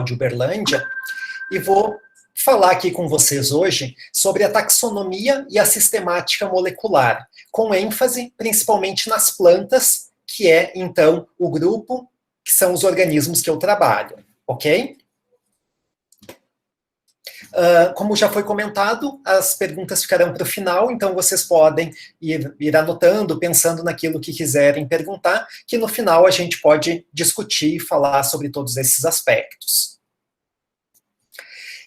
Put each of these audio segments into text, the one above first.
de Uberlândia e vou falar aqui com vocês hoje sobre a taxonomia e a sistemática molecular, com ênfase principalmente nas plantas, que é, então, o grupo que são os organismos que eu trabalho, ok? Como já foi comentado, as perguntas ficarão para o final, então vocês podem ir anotando, pensando naquilo que quiserem perguntar, que no final a gente pode discutir e falar sobre todos esses aspectos.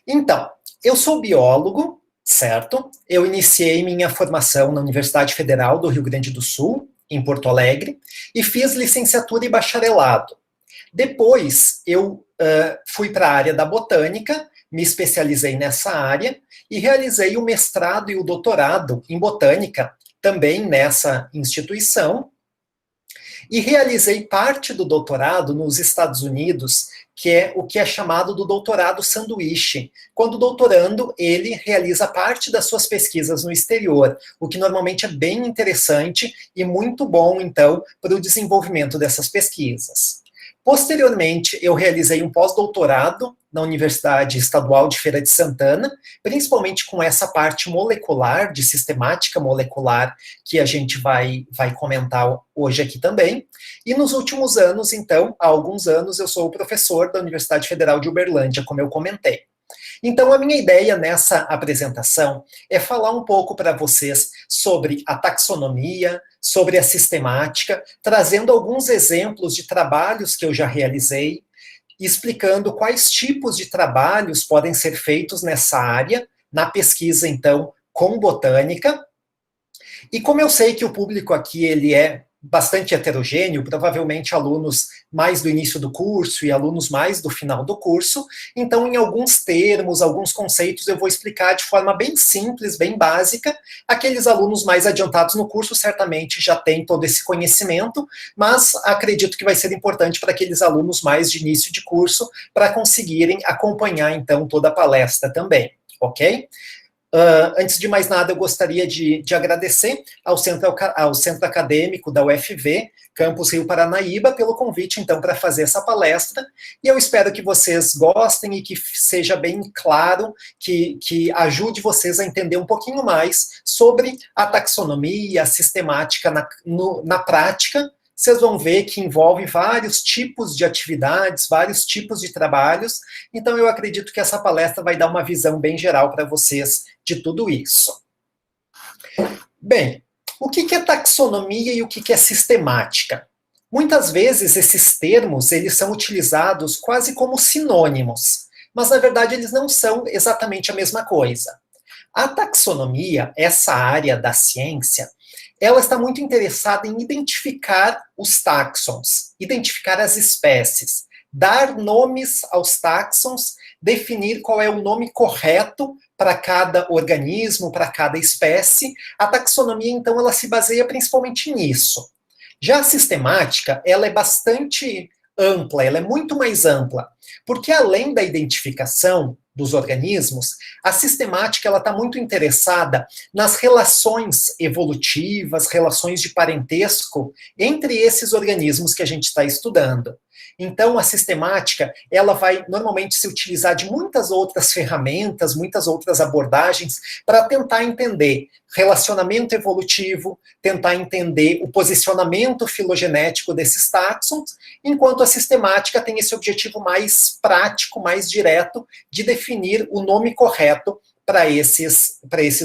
Então, eu sou biólogo, certo? Eu iniciei minha formação na Universidade Federal do Rio Grande do Sul, em Porto Alegre, e fiz licenciatura e bacharelado. Depois, eu fui para a área da botânica, me especializei nessa área e realizei o mestrado e o doutorado em botânica, também nessa instituição, e realizei parte do doutorado nos Estados Unidos, que é o que é chamado do doutorado sanduíche, quando o doutorando, ele realiza parte das suas pesquisas no exterior, o que normalmente é bem interessante e muito bom, então, para o desenvolvimento dessas pesquisas. Posteriormente, eu realizei um pós-doutorado na Universidade Estadual de Feira de Santana, principalmente com essa parte molecular, de sistemática molecular, que a gente vai comentar hoje aqui também. E nos últimos anos, então, há alguns anos, eu sou o professor da Universidade Federal de Uberlândia, como eu comentei. Então, a minha ideia nessa apresentação é falar um pouco para vocês sobre a taxonomia, sobre a sistemática, trazendo alguns exemplos de trabalhos que eu já realizei, explicando quais tipos de trabalhos podem ser feitos nessa área, na pesquisa, então, com botânica. E como eu sei que o público aqui ele é bastante heterogêneo, provavelmente alunos mais do início do curso e alunos mais do final do curso, então em alguns termos, alguns conceitos eu vou explicar de forma bem simples, bem básica. Aqueles alunos mais adiantados no curso certamente já têm todo esse conhecimento, mas acredito que vai ser importante para aqueles alunos mais de início de curso para conseguirem acompanhar então toda a palestra também, ok? Antes de mais nada, eu gostaria de agradecer ao Centro Acadêmico da UFV, Campus Rio Paranaíba, pelo convite, então, para fazer essa palestra, e eu espero que vocês gostem e que seja bem claro, que ajude vocês a entender um pouquinho mais sobre a taxonomia, a sistemática na prática. Vocês vão ver que envolve vários tipos de atividades, vários tipos de trabalhos, então eu acredito que essa palestra vai dar uma visão bem geral para vocês de tudo isso. Bem, o que é taxonomia e o que é sistemática? Muitas vezes esses termos eles são utilizados quase como sinônimos, mas na verdade eles não são exatamente a mesma coisa. A taxonomia, essa área da ciência, ela está muito interessada em identificar os táxons, identificar as espécies, dar nomes aos táxons, definir qual é o nome correto para cada organismo, para cada espécie. A taxonomia, então, ela se baseia principalmente nisso. Já a sistemática, ela é bastante ampla, ela é muito mais ampla, porque além da identificação dos organismos, a sistemática ela está muito interessada nas relações evolutivas, relações de parentesco entre esses organismos que a gente está estudando. Então, a sistemática, ela vai normalmente se utilizar de muitas outras ferramentas, muitas outras abordagens, para tentar entender relacionamento evolutivo, tentar entender o posicionamento filogenético desses táxons, enquanto a sistemática tem esse objetivo mais prático, mais direto, de definir o nome correto para esses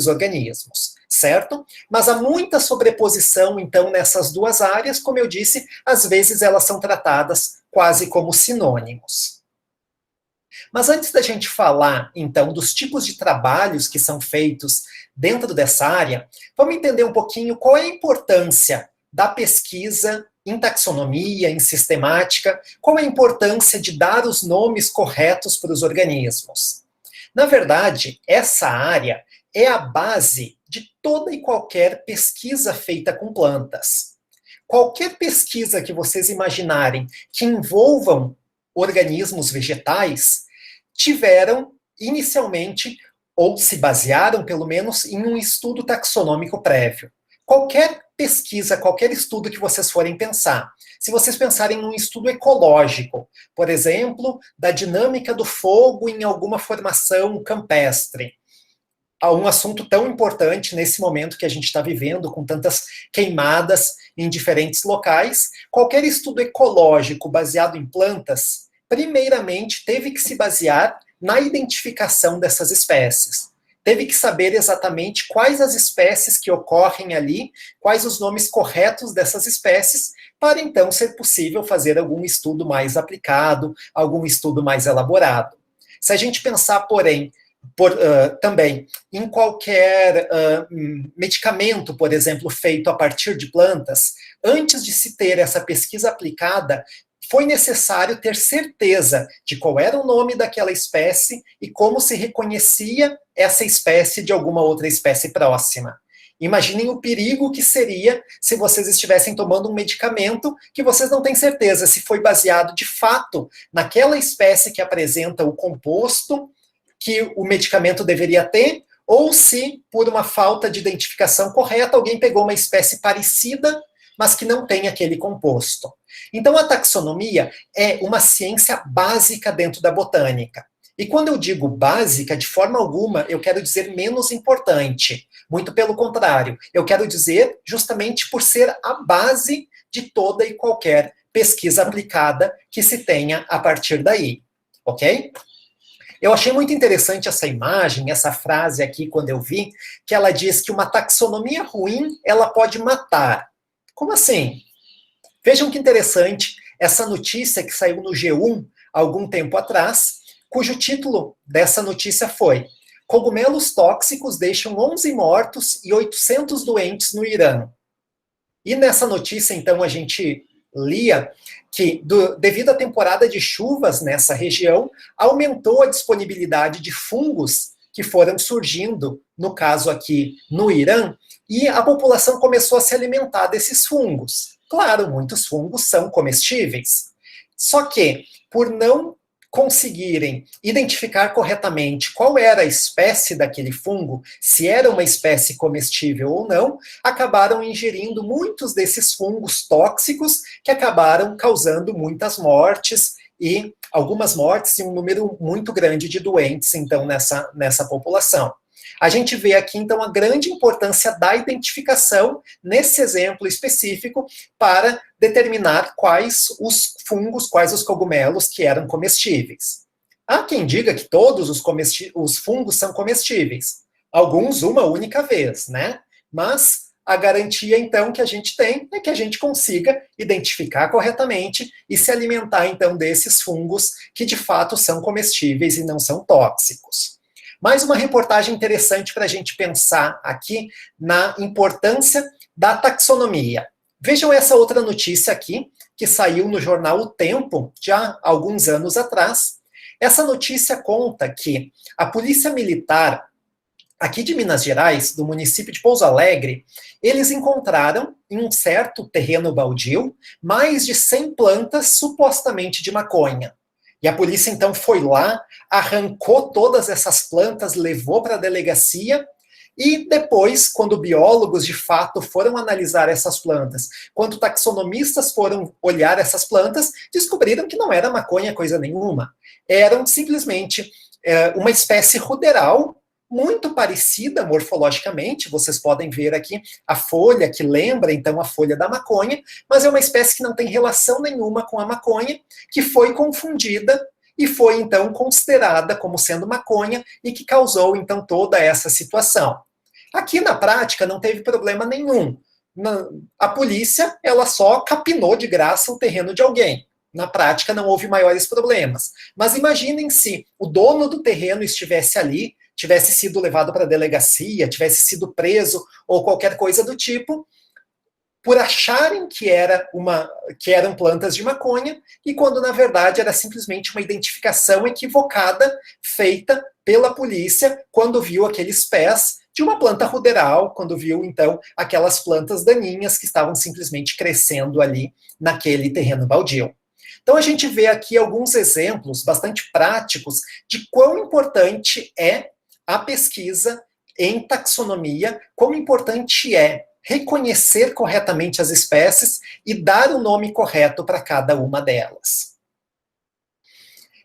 organismos, certo? Mas há muita sobreposição, então, nessas duas áreas, como eu disse, às vezes elas são tratadas quase como sinônimos. Mas antes da gente falar, então, dos tipos de trabalhos que são feitos dentro dessa área, vamos entender um pouquinho qual é a importância da pesquisa em taxonomia, em sistemática, qual é a importância de dar os nomes corretos para os organismos. Na verdade, essa área é a base de toda e qualquer pesquisa feita com plantas. Qualquer pesquisa que vocês imaginarem que envolvam organismos vegetais, tiveram inicialmente, ou se basearam pelo menos, em um estudo taxonômico prévio. Qualquer pesquisa, qualquer estudo que vocês forem pensar, se vocês pensarem num estudo ecológico, por exemplo, da dinâmica do fogo em alguma formação campestre, a um assunto tão importante nesse momento que a gente está vivendo, com tantas queimadas em diferentes locais, qualquer estudo ecológico baseado em plantas, primeiramente teve que se basear na identificação dessas espécies. Teve que saber exatamente quais as espécies que ocorrem ali, quais os nomes corretos dessas espécies, para então ser possível fazer algum estudo mais aplicado, algum estudo mais elaborado. Se a gente pensar, porém, também em qualquer medicamento, por exemplo, feito a partir de plantas, antes de se ter essa pesquisa aplicada, foi necessário ter certeza de qual era o nome daquela espécie e como se reconhecia essa espécie de alguma outra espécie próxima. Imaginem o perigo que seria se vocês estivessem tomando um medicamento que vocês não têm certeza se foi baseado de fato naquela espécie que apresenta o composto que o medicamento deveria ter, ou se, por uma falta de identificação correta, alguém pegou uma espécie parecida, mas que não tem aquele composto. Então, a taxonomia é uma ciência básica dentro da botânica. E quando eu digo básica, de forma alguma, eu quero dizer menos importante. Muito pelo contrário, eu quero dizer justamente por ser a base de toda e qualquer pesquisa aplicada que se tenha a partir daí. Ok? Eu achei muito interessante essa imagem, essa frase aqui, quando eu vi, que ela diz que uma taxonomia ruim, ela pode matar. Como assim? Vejam que interessante essa notícia que saiu no G1 há algum tempo atrás, cujo título dessa notícia foi: cogumelos tóxicos deixam 11 mortos e 800 doentes no Irã. E nessa notícia, então, a gente lia que, devido à temporada de chuvas nessa região, aumentou a disponibilidade de fungos que foram surgindo, no caso aqui no Irã, e a população começou a se alimentar desses fungos. Claro, muitos fungos são comestíveis. Só que, por não conseguirem identificar corretamente qual era a espécie daquele fungo, se era uma espécie comestível ou não, acabaram ingerindo muitos desses fungos tóxicos que acabaram causando muitas mortes e algumas mortes e um número muito grande de doentes, então, nessa população. A gente vê aqui, então, a grande importância da identificação, nesse exemplo específico, para determinar quais os fungos, quais os cogumelos que eram comestíveis. Há quem diga que todos os fungos são comestíveis. Alguns uma única vez, né? Mas a garantia, então, que a gente tem é que a gente consiga identificar corretamente e se alimentar, então, desses fungos que, de fato, são comestíveis e não são tóxicos. Mais uma reportagem interessante para a gente pensar aqui na importância da taxonomia. Vejam essa outra notícia aqui, que saiu no jornal O Tempo, já há alguns anos atrás. Essa notícia conta que a Polícia Militar, aqui de Minas Gerais, do município de Pouso Alegre, eles encontraram, em um certo terreno baldio, mais de 100 plantas supostamente de maconha. E a polícia, então, foi lá, arrancou todas essas plantas, levou para a delegacia, e depois, quando biólogos, de fato, foram analisar essas plantas, quando taxonomistas foram olhar essas plantas, descobriram que não era maconha coisa nenhuma. Eram simplesmente uma espécie ruderal, muito parecida morfologicamente, vocês podem ver aqui a folha, que lembra então a folha da maconha, mas é uma espécie que não tem relação nenhuma com a maconha, que foi confundida e foi então considerada como sendo maconha e que causou então toda essa situação. Aqui na prática não teve problema nenhum. A polícia, ela só capinou de graça o terreno de alguém. Na prática não houve maiores problemas. Mas imaginem se o dono do terreno estivesse ali, tivesse sido levado para a delegacia, tivesse sido preso ou qualquer coisa do tipo, por acharem que eram plantas de maconha, e quando na verdade era simplesmente uma identificação equivocada feita pela polícia quando viu aqueles pés de uma planta ruderal, quando viu então aquelas plantas daninhas que estavam simplesmente crescendo ali naquele terreno baldio. Então a gente vê aqui alguns exemplos bastante práticos de quão importante é a pesquisa em taxonomia, como importante é reconhecer corretamente as espécies e dar o nome correto para cada uma delas.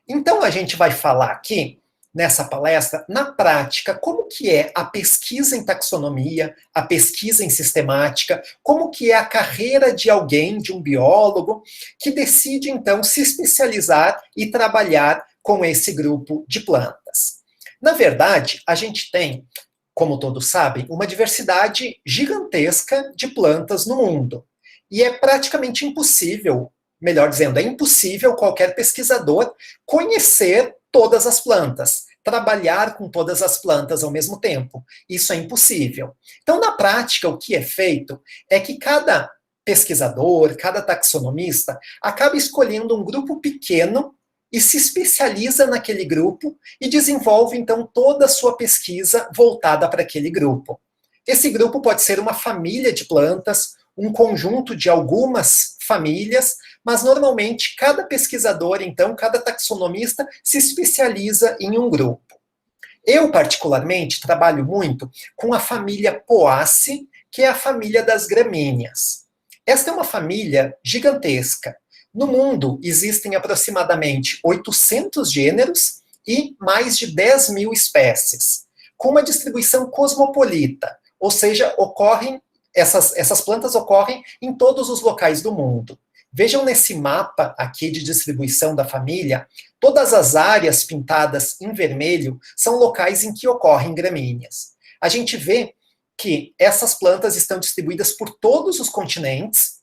Então, a gente vai falar aqui, nessa palestra, na prática, como que é a pesquisa em taxonomia, a pesquisa em sistemática, como que é a carreira de alguém, de um biólogo, que decide, então, se especializar e trabalhar com esse grupo de plantas. Na verdade, a gente tem, como todos sabem, uma diversidade gigantesca de plantas no mundo. E é praticamente impossível, melhor dizendo, é impossível qualquer pesquisador conhecer todas as plantas, trabalhar com todas as plantas ao mesmo tempo. Isso é impossível. Então, na prática, o que é feito é que cada pesquisador, cada taxonomista, acaba escolhendo um grupo pequeno e se especializa naquele grupo e desenvolve, então, toda a sua pesquisa voltada para aquele grupo. Esse grupo pode ser uma família de plantas, um conjunto de algumas famílias, mas normalmente cada pesquisador, então, cada taxonomista se especializa em um grupo. Eu, particularmente, trabalho muito com a família Poaceae, que é a família das gramíneas. Esta é uma família gigantesca. No mundo, existem aproximadamente 800 gêneros e mais de 10 mil espécies, com uma distribuição cosmopolita, ou seja, essas plantas ocorrem em todos os locais do mundo. Vejam nesse mapa aqui de distribuição da família, todas as áreas pintadas em vermelho são locais em que ocorrem gramíneas. A gente vê que essas plantas estão distribuídas por todos os continentes,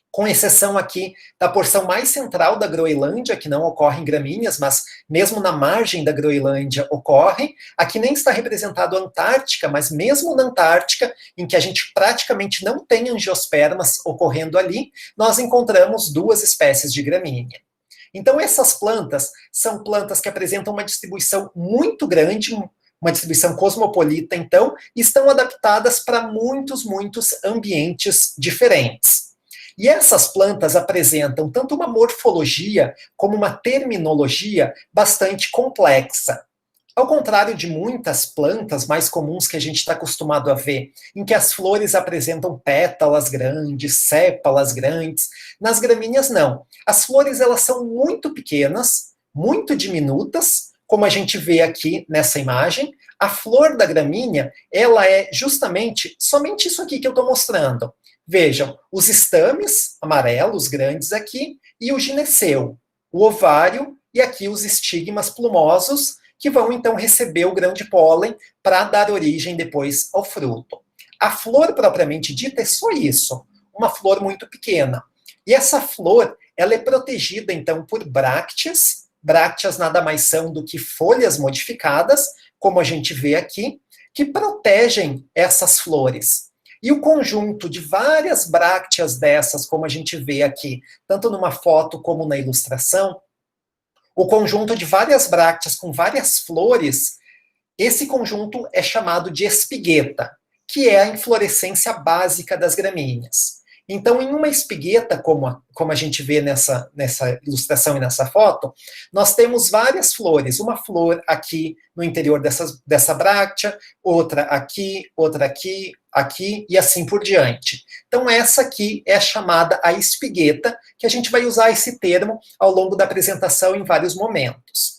com exceção aqui da porção mais central da Groenlândia, que não ocorrem gramíneas, mas mesmo na margem da Groenlândia ocorrem. Aqui nem está representado a Antártica, mas mesmo na Antártica, em que a gente praticamente não tem angiospermas ocorrendo ali, nós encontramos duas espécies de gramínea. Então, essas plantas são plantas que apresentam uma distribuição muito grande, uma distribuição cosmopolita, então, e estão adaptadas para muitos ambientes diferentes. E essas plantas apresentam tanto uma morfologia como uma terminologia bastante complexa. Ao contrário de muitas plantas mais comuns que a gente está acostumado a ver, em que as flores apresentam pétalas grandes, sépalas grandes, nas gramíneas não. As flores elas são muito pequenas, muito diminutas, como a gente vê aqui nessa imagem. A flor da gramínea, ela é justamente somente isso aqui que eu estou mostrando. Vejam, os estames amarelos grandes aqui e o gineceu, o ovário e aqui os estigmas plumosos que vão então receber o grão de pólen para dar origem depois ao fruto. A flor propriamente dita é só isso, uma flor muito pequena. E essa flor, ela é protegida então por brácteas. Brácteas nada mais são do que folhas modificadas, como a gente vê aqui, que protegem essas flores. E o conjunto de várias brácteas dessas, como a gente vê aqui, tanto numa foto como na ilustração, o conjunto de várias brácteas com várias flores, esse conjunto é chamado de espigueta, que é a inflorescência básica das gramíneas. Então, em uma espigueta, como a gente vê nessa ilustração e nessa foto, nós temos várias flores. Uma flor aqui no interior dessa bráctea, outra aqui, aqui, e assim por diante. Então, essa aqui é chamada a espigueta, que a gente vai usar esse termo ao longo da apresentação em vários momentos.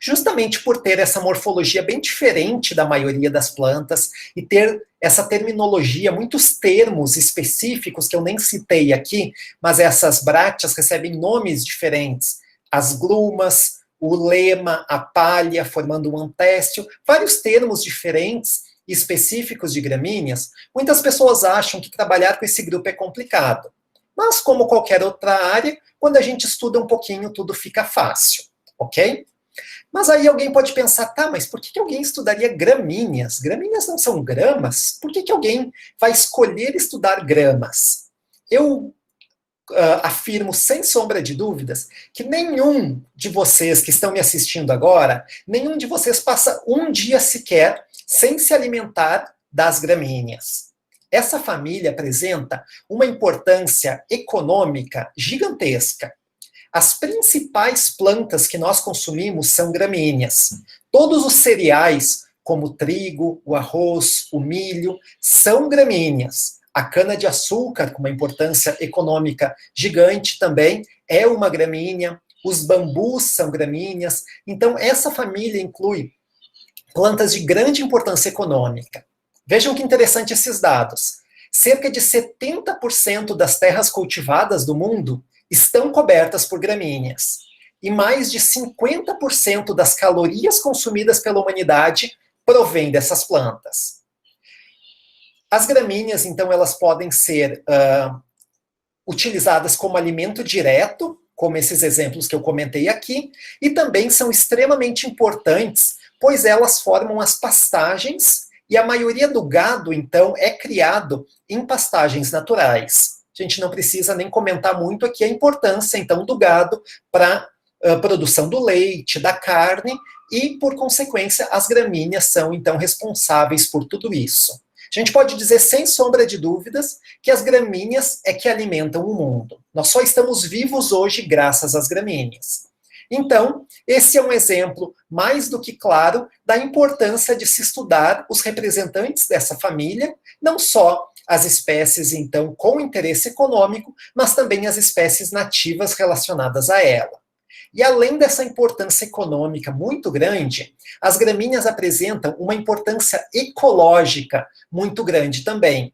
Justamente por ter essa morfologia bem diferente da maioria das plantas e ter essa terminologia, muitos termos específicos que eu nem citei aqui, mas essas brácteas recebem nomes diferentes. As glumas, o lema, a palha, formando um antécio, vários termos diferentes e específicos de gramíneas. Muitas pessoas acham que trabalhar com esse grupo é complicado. Mas, como qualquer outra área, quando a gente estuda um pouquinho, tudo fica fácil, ok? Mas aí alguém pode pensar, tá, mas por que alguém estudaria gramíneas? Gramíneas não são gramas? Por que alguém vai escolher estudar gramas? Eu afirmo sem sombra de dúvidas que nenhum de vocês que estão me assistindo agora, nenhum de vocês passa um dia sequer sem se alimentar das gramíneas. Essa família apresenta uma importância econômica gigantesca. As principais plantas que nós consumimos são gramíneas. Todos os cereais, como o trigo, o arroz, o milho, são gramíneas. A cana-de-açúcar, com uma importância econômica gigante também, é uma gramínea. Os bambus são gramíneas. Então, essa família inclui plantas de grande importância econômica. Vejam que interessante esses dados. Cerca de 70% das terras cultivadas do mundo estão cobertas por gramíneas. E mais de 50% das calorias consumidas pela humanidade provém dessas plantas. As gramíneas, então, elas podem ser utilizadas como alimento direto, como esses exemplos que eu comentei aqui, e também são extremamente importantes, pois elas formam as pastagens, e a maioria do gado, então, é criado em pastagens naturais. A gente não precisa nem comentar muito aqui a importância, então, do gado para a produção do leite, da carne, e, por consequência, as gramíneas são, então, responsáveis por tudo isso. A gente pode dizer, sem sombra de dúvidas, que as gramíneas é que alimentam o mundo. Nós só estamos vivos hoje graças às gramíneas. Então, esse é um exemplo mais do que claro da importância de se estudar os representantes dessa família, não só as espécies, então, com interesse econômico, mas também as espécies nativas relacionadas a ela. E além dessa importância econômica muito grande, as gramíneas apresentam uma importância ecológica muito grande também.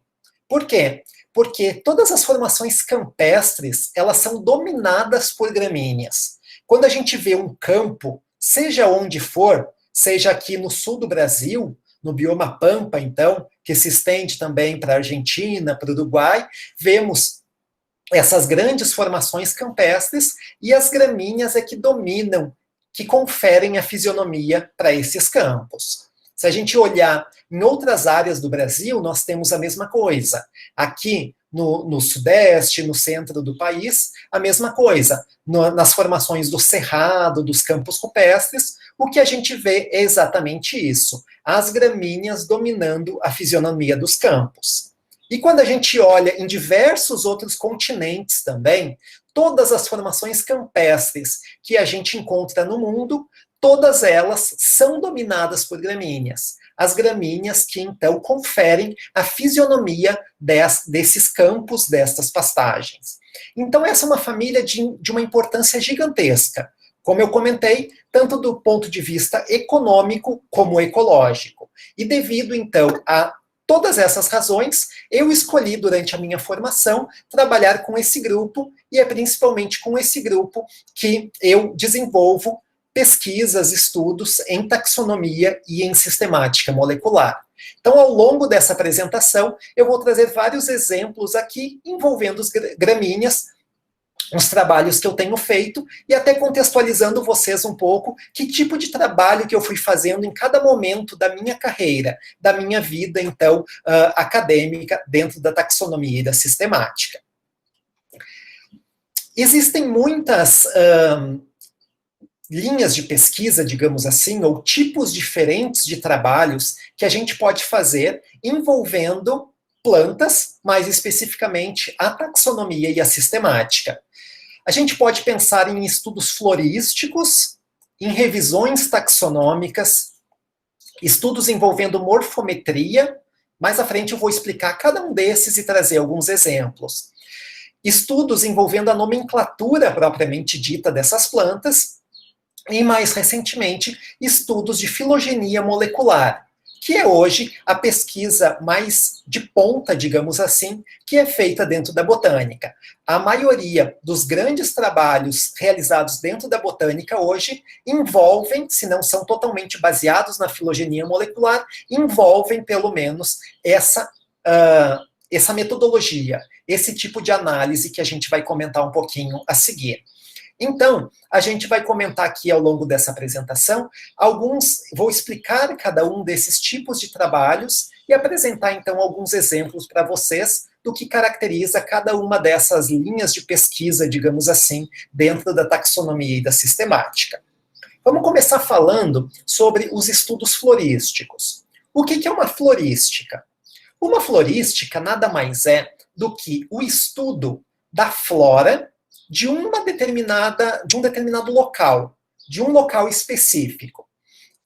Por quê? Porque todas as formações campestres, elas são dominadas por gramíneas. Quando a gente vê um campo, seja onde for, seja aqui no sul do Brasil, no bioma Pampa, então, que se estende também para a Argentina, para o Uruguai, vemos essas grandes formações campestres, e as gramíneas é que dominam, que conferem a fisionomia para esses campos. Se a gente olhar em outras áreas do Brasil, nós temos a mesma coisa. Aqui no sudeste, no centro do país, a mesma coisa. Nas formações do cerrado, dos campos rupestres, o que a gente vê é exatamente isso. As gramíneas dominando a fisionomia dos campos. E quando a gente olha em diversos outros continentes também, todas as formações campestres que a gente encontra no mundo, todas elas são dominadas por gramíneas. As gramíneas que, então, conferem a fisionomia desses campos, destas pastagens. Então, essa é uma família de uma importância gigantesca, como eu comentei, tanto do ponto de vista econômico como ecológico. E devido, então, a todas essas razões, eu escolhi, durante a minha formação, trabalhar com esse grupo, e é principalmente com esse grupo que eu desenvolvo pesquisas, estudos em taxonomia e em sistemática molecular. Então, ao longo dessa apresentação, eu vou trazer vários exemplos aqui envolvendo as gramíneas, os trabalhos que eu tenho feito, e até contextualizando vocês um pouco que tipo de trabalho que eu fui fazendo em cada momento da minha carreira, da minha vida, então, acadêmica, dentro da taxonomia e da sistemática. Existem muitas linhas de pesquisa, digamos assim, ou tipos diferentes de trabalhos que a gente pode fazer envolvendo plantas, mais especificamente a taxonomia e a sistemática. A gente pode pensar em estudos florísticos, em revisões taxonômicas, estudos envolvendo morfometria. Mais à frente eu vou explicar cada um desses e trazer alguns exemplos. Estudos envolvendo a nomenclatura propriamente dita dessas plantas, e mais recentemente, estudos de filogenia molecular, que é hoje a pesquisa mais de ponta, digamos assim, que é feita dentro da botânica. A maioria dos grandes trabalhos realizados dentro da botânica hoje envolvem, se não são totalmente baseados na filogenia molecular, envolvem pelo menos essa metodologia, esse tipo de análise que a gente vai comentar um pouquinho a seguir. Então, a gente vai comentar aqui ao longo dessa apresentação vou explicar cada um desses tipos de trabalhos e apresentar então alguns exemplos para vocês do que caracteriza cada uma dessas linhas de pesquisa, digamos assim, dentro da taxonomia e da sistemática. Vamos começar falando sobre os estudos florísticos. O que é uma florística? Uma florística nada mais é do que o estudo da flora de um determinado local, de um local específico.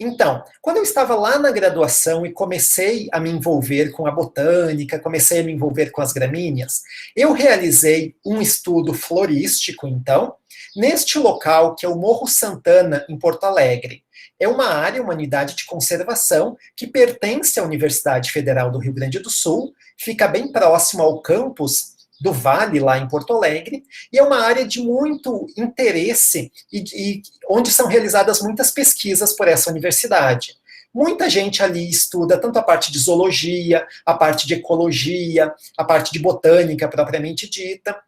Então, quando eu estava lá na graduação e comecei a me envolver com a botânica, comecei a me envolver com as gramíneas, eu realizei um estudo florístico, então, neste local que é o Morro Santana, em Porto Alegre. É uma área, uma unidade de conservação que pertence à Universidade Federal do Rio Grande do Sul, fica bem próximo ao campus do Vale, lá em Porto Alegre, e é uma área de muito interesse e onde são realizadas muitas pesquisas por essa universidade. Muita gente ali estuda tanto a parte de zoologia, a parte de ecologia, a parte de botânica propriamente dita.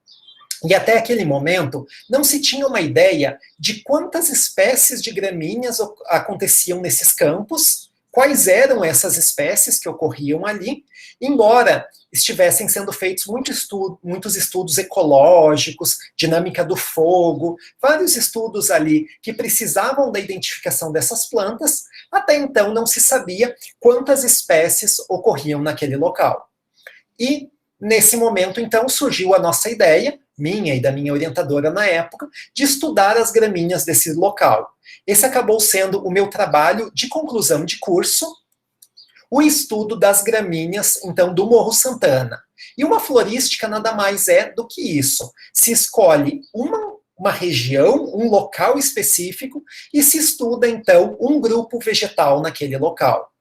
E até aquele momento, não se tinha uma ideia de quantas espécies de gramíneas aconteciam nesses campos, quais eram essas espécies que ocorriam ali, embora estivessem sendo feitos muitos estudos ecológicos, dinâmica do fogo, vários estudos ali que precisavam da identificação dessas plantas, até então não se sabia quantas espécies ocorriam naquele local. E, nesse momento, então, surgiu a nossa ideia, minha e da minha orientadora na época, de estudar as gramíneas desse local. Esse acabou sendo o meu trabalho de conclusão de curso, o estudo das gramíneas, então, do Morro Santana. E uma florística nada mais é do que isso. Se escolhe uma região, um local específico, e se estuda, então, um grupo vegetal naquele local.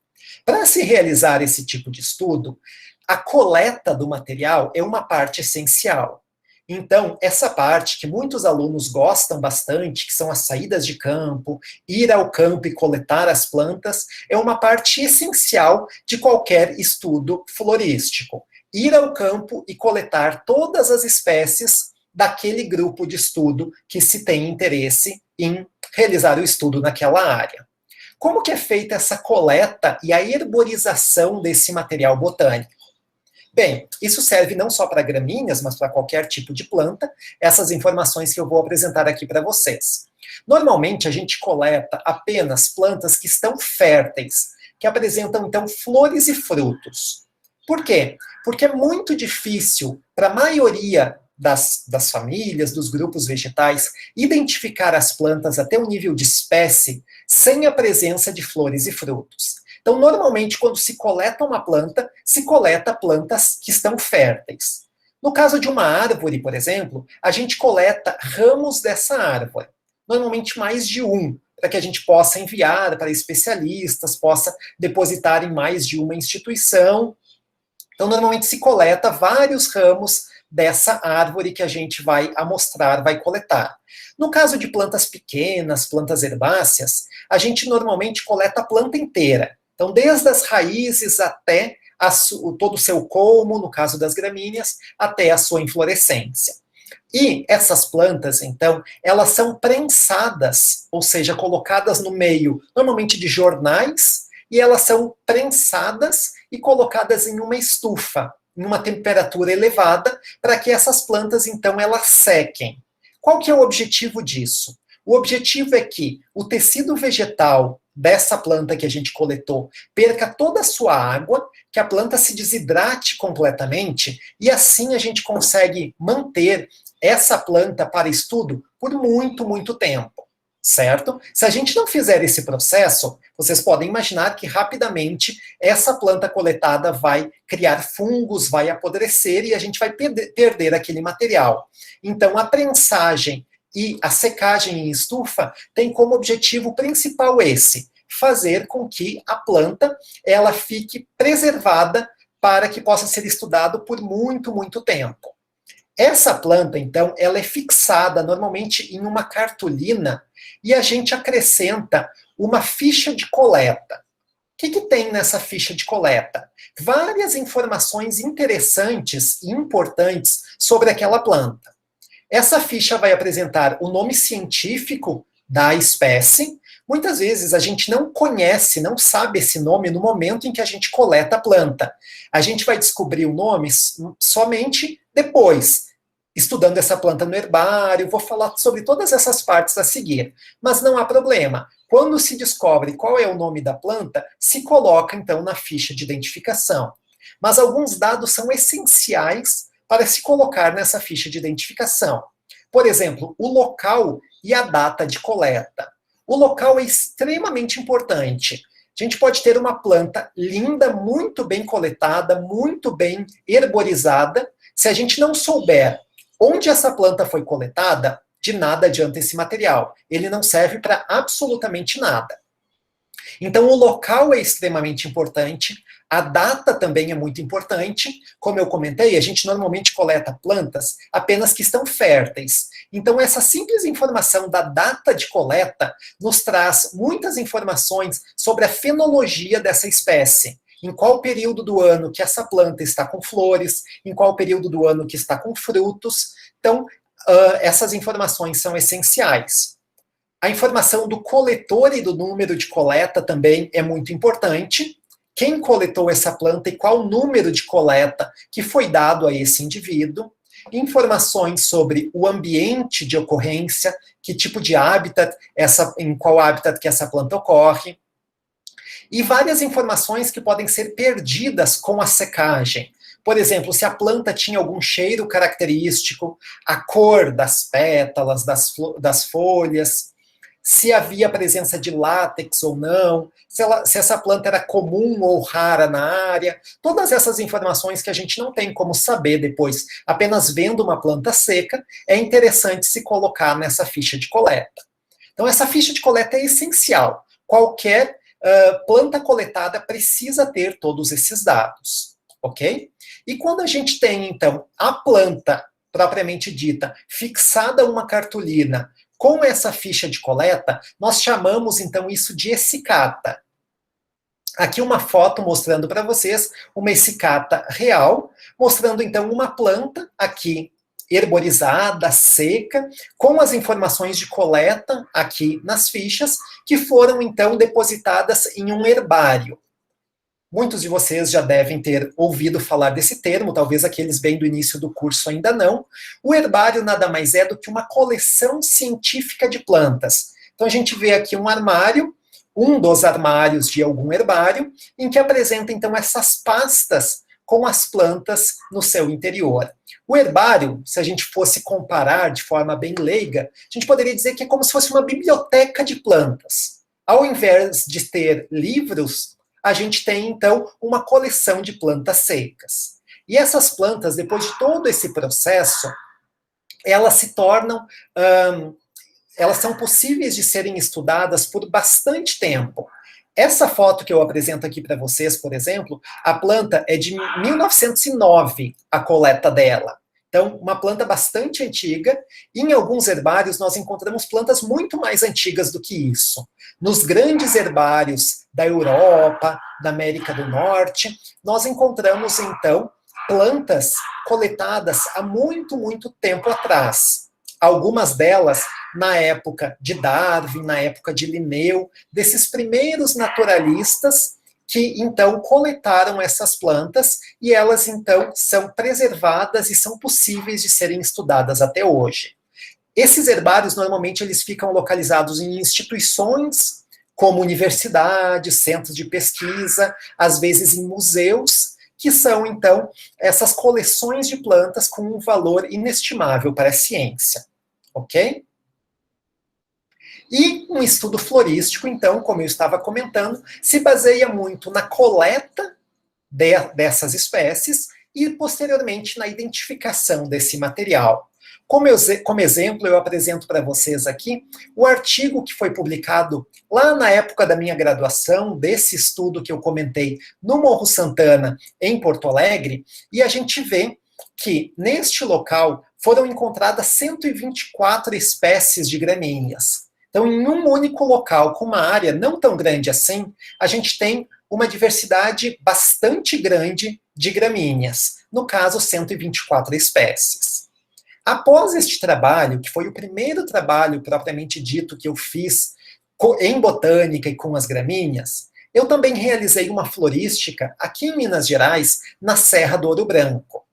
Para se realizar esse tipo de estudo, a coleta do material é uma parte essencial. Então, essa parte que muitos alunos gostam bastante, que são as saídas de campo, ir ao campo e coletar as plantas, é uma parte essencial de qualquer estudo florístico. Ir ao campo e coletar todas as espécies daquele grupo de estudo que se tem interesse em realizar o estudo naquela área. Como que é feita essa coleta e a herborização desse material botânico? Bem, isso serve não só para gramíneas, mas para qualquer tipo de planta, essas informações que eu vou apresentar aqui para vocês. Normalmente, a gente coleta apenas plantas que estão férteis, que apresentam, então, flores e frutos. Por quê? Porque é muito difícil para a maioria das famílias, dos grupos vegetais, identificar as plantas até o nível de espécie sem a presença de flores e frutos. Então, normalmente, quando se coleta uma planta, se coleta plantas que estão férteis. No caso de uma árvore, por exemplo, a gente coleta ramos dessa árvore. Normalmente mais de um, para que a gente possa enviar para especialistas, possa depositar em mais de uma instituição. Então, normalmente se coleta vários ramos dessa árvore que a gente vai amostrar, vai coletar. No caso de plantas pequenas, plantas herbáceas, a gente normalmente coleta a planta inteira. Então, desde as raízes até todo o seu colmo, no caso das gramíneas, até a sua inflorescência. E essas plantas, então, elas são prensadas, ou seja, colocadas no meio, normalmente de jornais, e elas são prensadas e colocadas em uma estufa, em uma temperatura elevada, para que essas plantas, então, elas sequem. Qual que é o objetivo disso? O objetivo é que o tecido vegetal dessa planta que a gente coletou perca toda a sua água, que a planta se desidrate completamente, e assim a gente consegue manter essa planta para estudo por muito, muito tempo, certo? Se a gente não fizer esse processo, vocês podem imaginar que rapidamente essa planta coletada vai criar fungos, vai apodrecer e a gente vai perder aquele material. Então, a prensagem e a secagem em estufa tem como objetivo principal esse: fazer com que a planta ela fique preservada para que possa ser estudado por muito, muito tempo. Essa planta, então, ela é fixada normalmente em uma cartolina e a gente acrescenta uma ficha de coleta. O que tem nessa ficha de coleta? Várias informações interessantes e importantes sobre aquela planta. Essa ficha vai apresentar o nome científico da espécie. Muitas vezes a gente não conhece, não sabe esse nome no momento em que a gente coleta a planta. A gente vai descobrir o nome somente depois, estudando essa planta no herbário. Vou falar sobre todas essas partes a seguir. Mas não há problema. Quando se descobre qual é o nome da planta, se coloca então na ficha de identificação. Mas alguns dados são essenciais para se colocar nessa ficha de identificação. Por exemplo, o local e a data de coleta. O local é extremamente importante. A gente pode ter uma planta linda, muito bem coletada, muito bem herborizada. Se a gente não souber onde essa planta foi coletada, de nada adianta esse material. Ele não serve para absolutamente nada. Então, o local é extremamente importante, a data também é muito importante. Como eu comentei, a gente normalmente coleta plantas apenas que estão férteis. Então, essa simples informação da data de coleta nos traz muitas informações sobre a fenologia dessa espécie. Em qual período do ano que essa planta está com flores, em qual período do ano que está com frutos. Então, essas informações são essenciais. A informação do coletor e do número de coleta também é muito importante. Quem coletou essa planta e qual número de coleta que foi dado a esse indivíduo. Informações sobre o ambiente de ocorrência, que tipo de hábitat, em qual hábitat que essa planta ocorre. E várias informações que podem ser perdidas com a secagem. Por exemplo, se a planta tinha algum cheiro característico, a cor das pétalas, das folhas, se havia presença de látex ou não, se essa planta era comum ou rara na área, todas essas informações que a gente não tem como saber depois, apenas vendo uma planta seca, é interessante se colocar nessa ficha de coleta. Então, essa ficha de coleta é essencial. Qualquer planta coletada precisa ter todos esses dados, ok? E quando a gente tem, então, a planta propriamente dita, fixada a uma cartolina, com essa ficha de coleta, nós chamamos, então, isso de essicata. Aqui uma foto mostrando para vocês uma essicata real, mostrando, então, uma planta aqui herborizada, seca, com as informações de coleta aqui nas fichas, que foram, então, depositadas em um herbário. Muitos de vocês já devem ter ouvido falar desse termo, talvez aqueles bem do início do curso ainda não. O herbário nada mais é do que uma coleção científica de plantas. Então a gente vê aqui um armário, um dos armários de algum herbário, em que apresenta então essas pastas com as plantas no seu interior. O herbário, se a gente fosse comparar de forma bem leiga, a gente poderia dizer que é como se fosse uma biblioteca de plantas. Ao invés de ter livros, a gente tem, então, uma coleção de plantas secas. E essas plantas, depois de todo esse processo, elas se tornam, elas são possíveis de serem estudadas por bastante tempo. Essa foto que eu apresento aqui para vocês, por exemplo, a planta é de 1909, a coleta dela. Então, uma planta bastante antiga, e em alguns herbários nós encontramos plantas muito mais antigas do que isso. Nos grandes herbários da Europa, da América do Norte, nós encontramos, então, plantas coletadas há muito, muito tempo atrás. Algumas delas na época de Darwin, na época de Linneu, desses primeiros naturalistas que, então, coletaram essas plantas e elas, então, são preservadas e são possíveis de serem estudadas até hoje. Esses herbários, normalmente, eles ficam localizados em instituições como universidades, centros de pesquisa, às vezes em museus, que são, então, essas coleções de plantas com um valor inestimável para a ciência, ok? E um estudo florístico, então, como eu estava comentando, se baseia muito na coleta dessas espécies e, posteriormente, na identificação desse material. Como exemplo, eu apresento para vocês aqui o artigo que foi publicado lá na época da minha graduação, desse estudo que eu comentei no Morro Santana, em Porto Alegre, e a gente vê que, neste local, foram encontradas 124 espécies de gramíneas. Então, em um único local, com uma área não tão grande assim, a gente tem uma diversidade bastante grande de gramíneas, no caso, 124 espécies. Após este trabalho, que foi o primeiro trabalho propriamente dito que eu fiz em botânica e com as gramíneas, eu também realizei uma florística aqui em Minas Gerais, na Serra do Ouro Branco.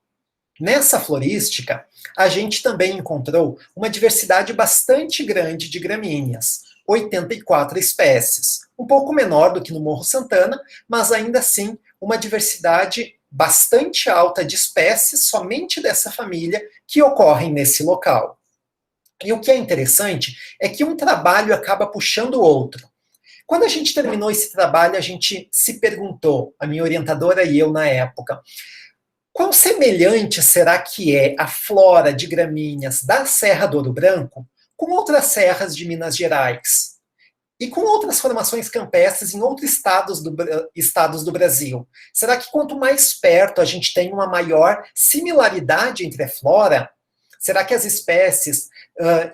Nessa florística, a gente também encontrou uma diversidade bastante grande de gramíneas, 84 espécies, um pouco menor do que no Morro Santana, mas ainda assim uma diversidade bastante alta de espécies somente dessa família que ocorrem nesse local. E o que é interessante é que um trabalho acaba puxando o outro. Quando a gente terminou esse trabalho, a gente se perguntou, a minha orientadora e eu na época, quão semelhante será que é a flora de gramíneas da Serra do Ouro Branco com outras serras de Minas Gerais? E com outras formações campestres em outros estados do Brasil? Será que quanto mais perto a gente tem uma maior similaridade entre a flora? Será que as espécies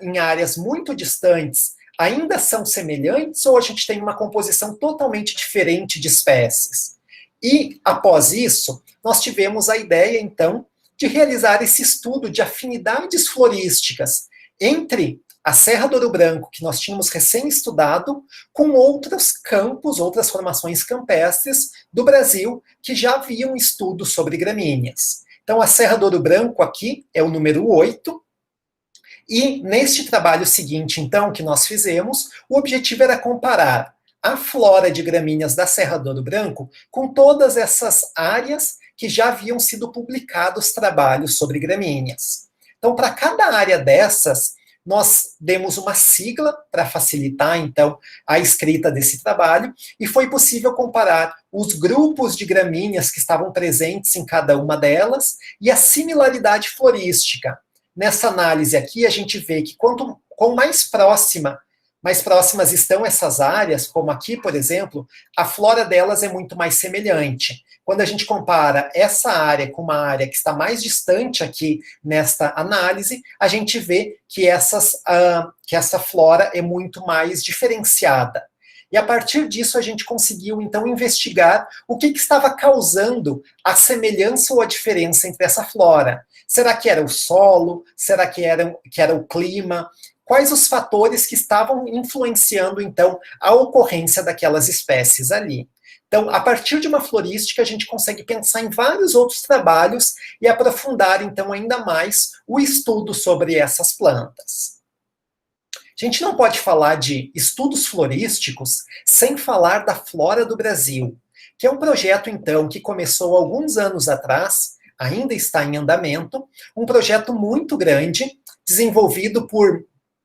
em áreas muito distantes ainda são semelhantes ou a gente tem uma composição totalmente diferente de espécies? E, após isso, nós tivemos a ideia, então, de realizar esse estudo de afinidades florísticas entre a Serra do Ouro Branco, que nós tínhamos recém-estudado, com outros campos, outras formações campestres do Brasil, que já haviam estudos sobre gramíneas. Então, a Serra do Ouro Branco aqui é o número 8, e neste trabalho seguinte, então, que nós fizemos, o objetivo era comparar a flora de gramíneas da Serra do Ouro Branco com todas essas áreas que já haviam sido publicados trabalhos sobre gramíneas. Então, para cada área dessas, nós demos uma sigla para facilitar, então, a escrita desse trabalho, e foi possível comparar os grupos de gramíneas que estavam presentes em cada uma delas e a similaridade florística. Nessa análise aqui, a gente vê que quanto mais próximas estão essas áreas, como aqui, por exemplo, a flora delas é muito mais semelhante. Quando a gente compara essa área com uma área que está mais distante aqui nesta análise, a gente vê que essa flora é muito mais diferenciada. E a partir disso a gente conseguiu, então, investigar o que estava causando a semelhança ou a diferença entre essa flora. Será que era o solo? Será que era o clima? Quais os fatores que estavam influenciando, então, a ocorrência daquelas espécies ali? Então, a partir de uma florística, a gente consegue pensar em vários outros trabalhos e aprofundar, então, ainda mais o estudo sobre essas plantas. A gente não pode falar de estudos florísticos sem falar da Flora do Brasil, que é um projeto, então, que começou alguns anos atrás, ainda está em andamento, um projeto muito grande, desenvolvido por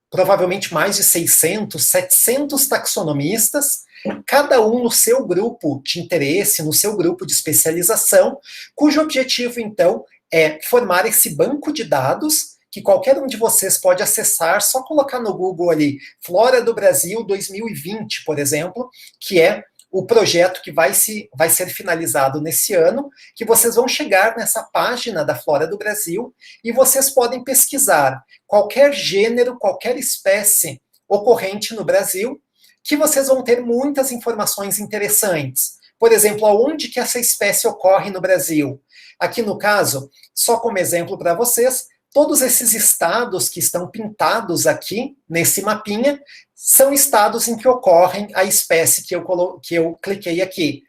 provavelmente mais de 600, 700 taxonomistas, cada um no seu grupo de interesse, no seu grupo de especialização, cujo objetivo, então, é formar esse banco de dados que qualquer um de vocês pode acessar, só colocar no Google ali, Flora do Brasil 2020, por exemplo, que é o projeto que vai ser finalizado nesse ano, que vocês vão chegar nessa página da Flora do Brasil e vocês podem pesquisar qualquer gênero, qualquer espécie ocorrente no Brasil, que vocês vão ter muitas informações interessantes. Por exemplo, aonde que essa espécie ocorre no Brasil? Aqui no caso, só como exemplo para vocês, todos esses estados que estão pintados aqui nesse mapinha são estados em que ocorrem a espécie que eu cliquei aqui,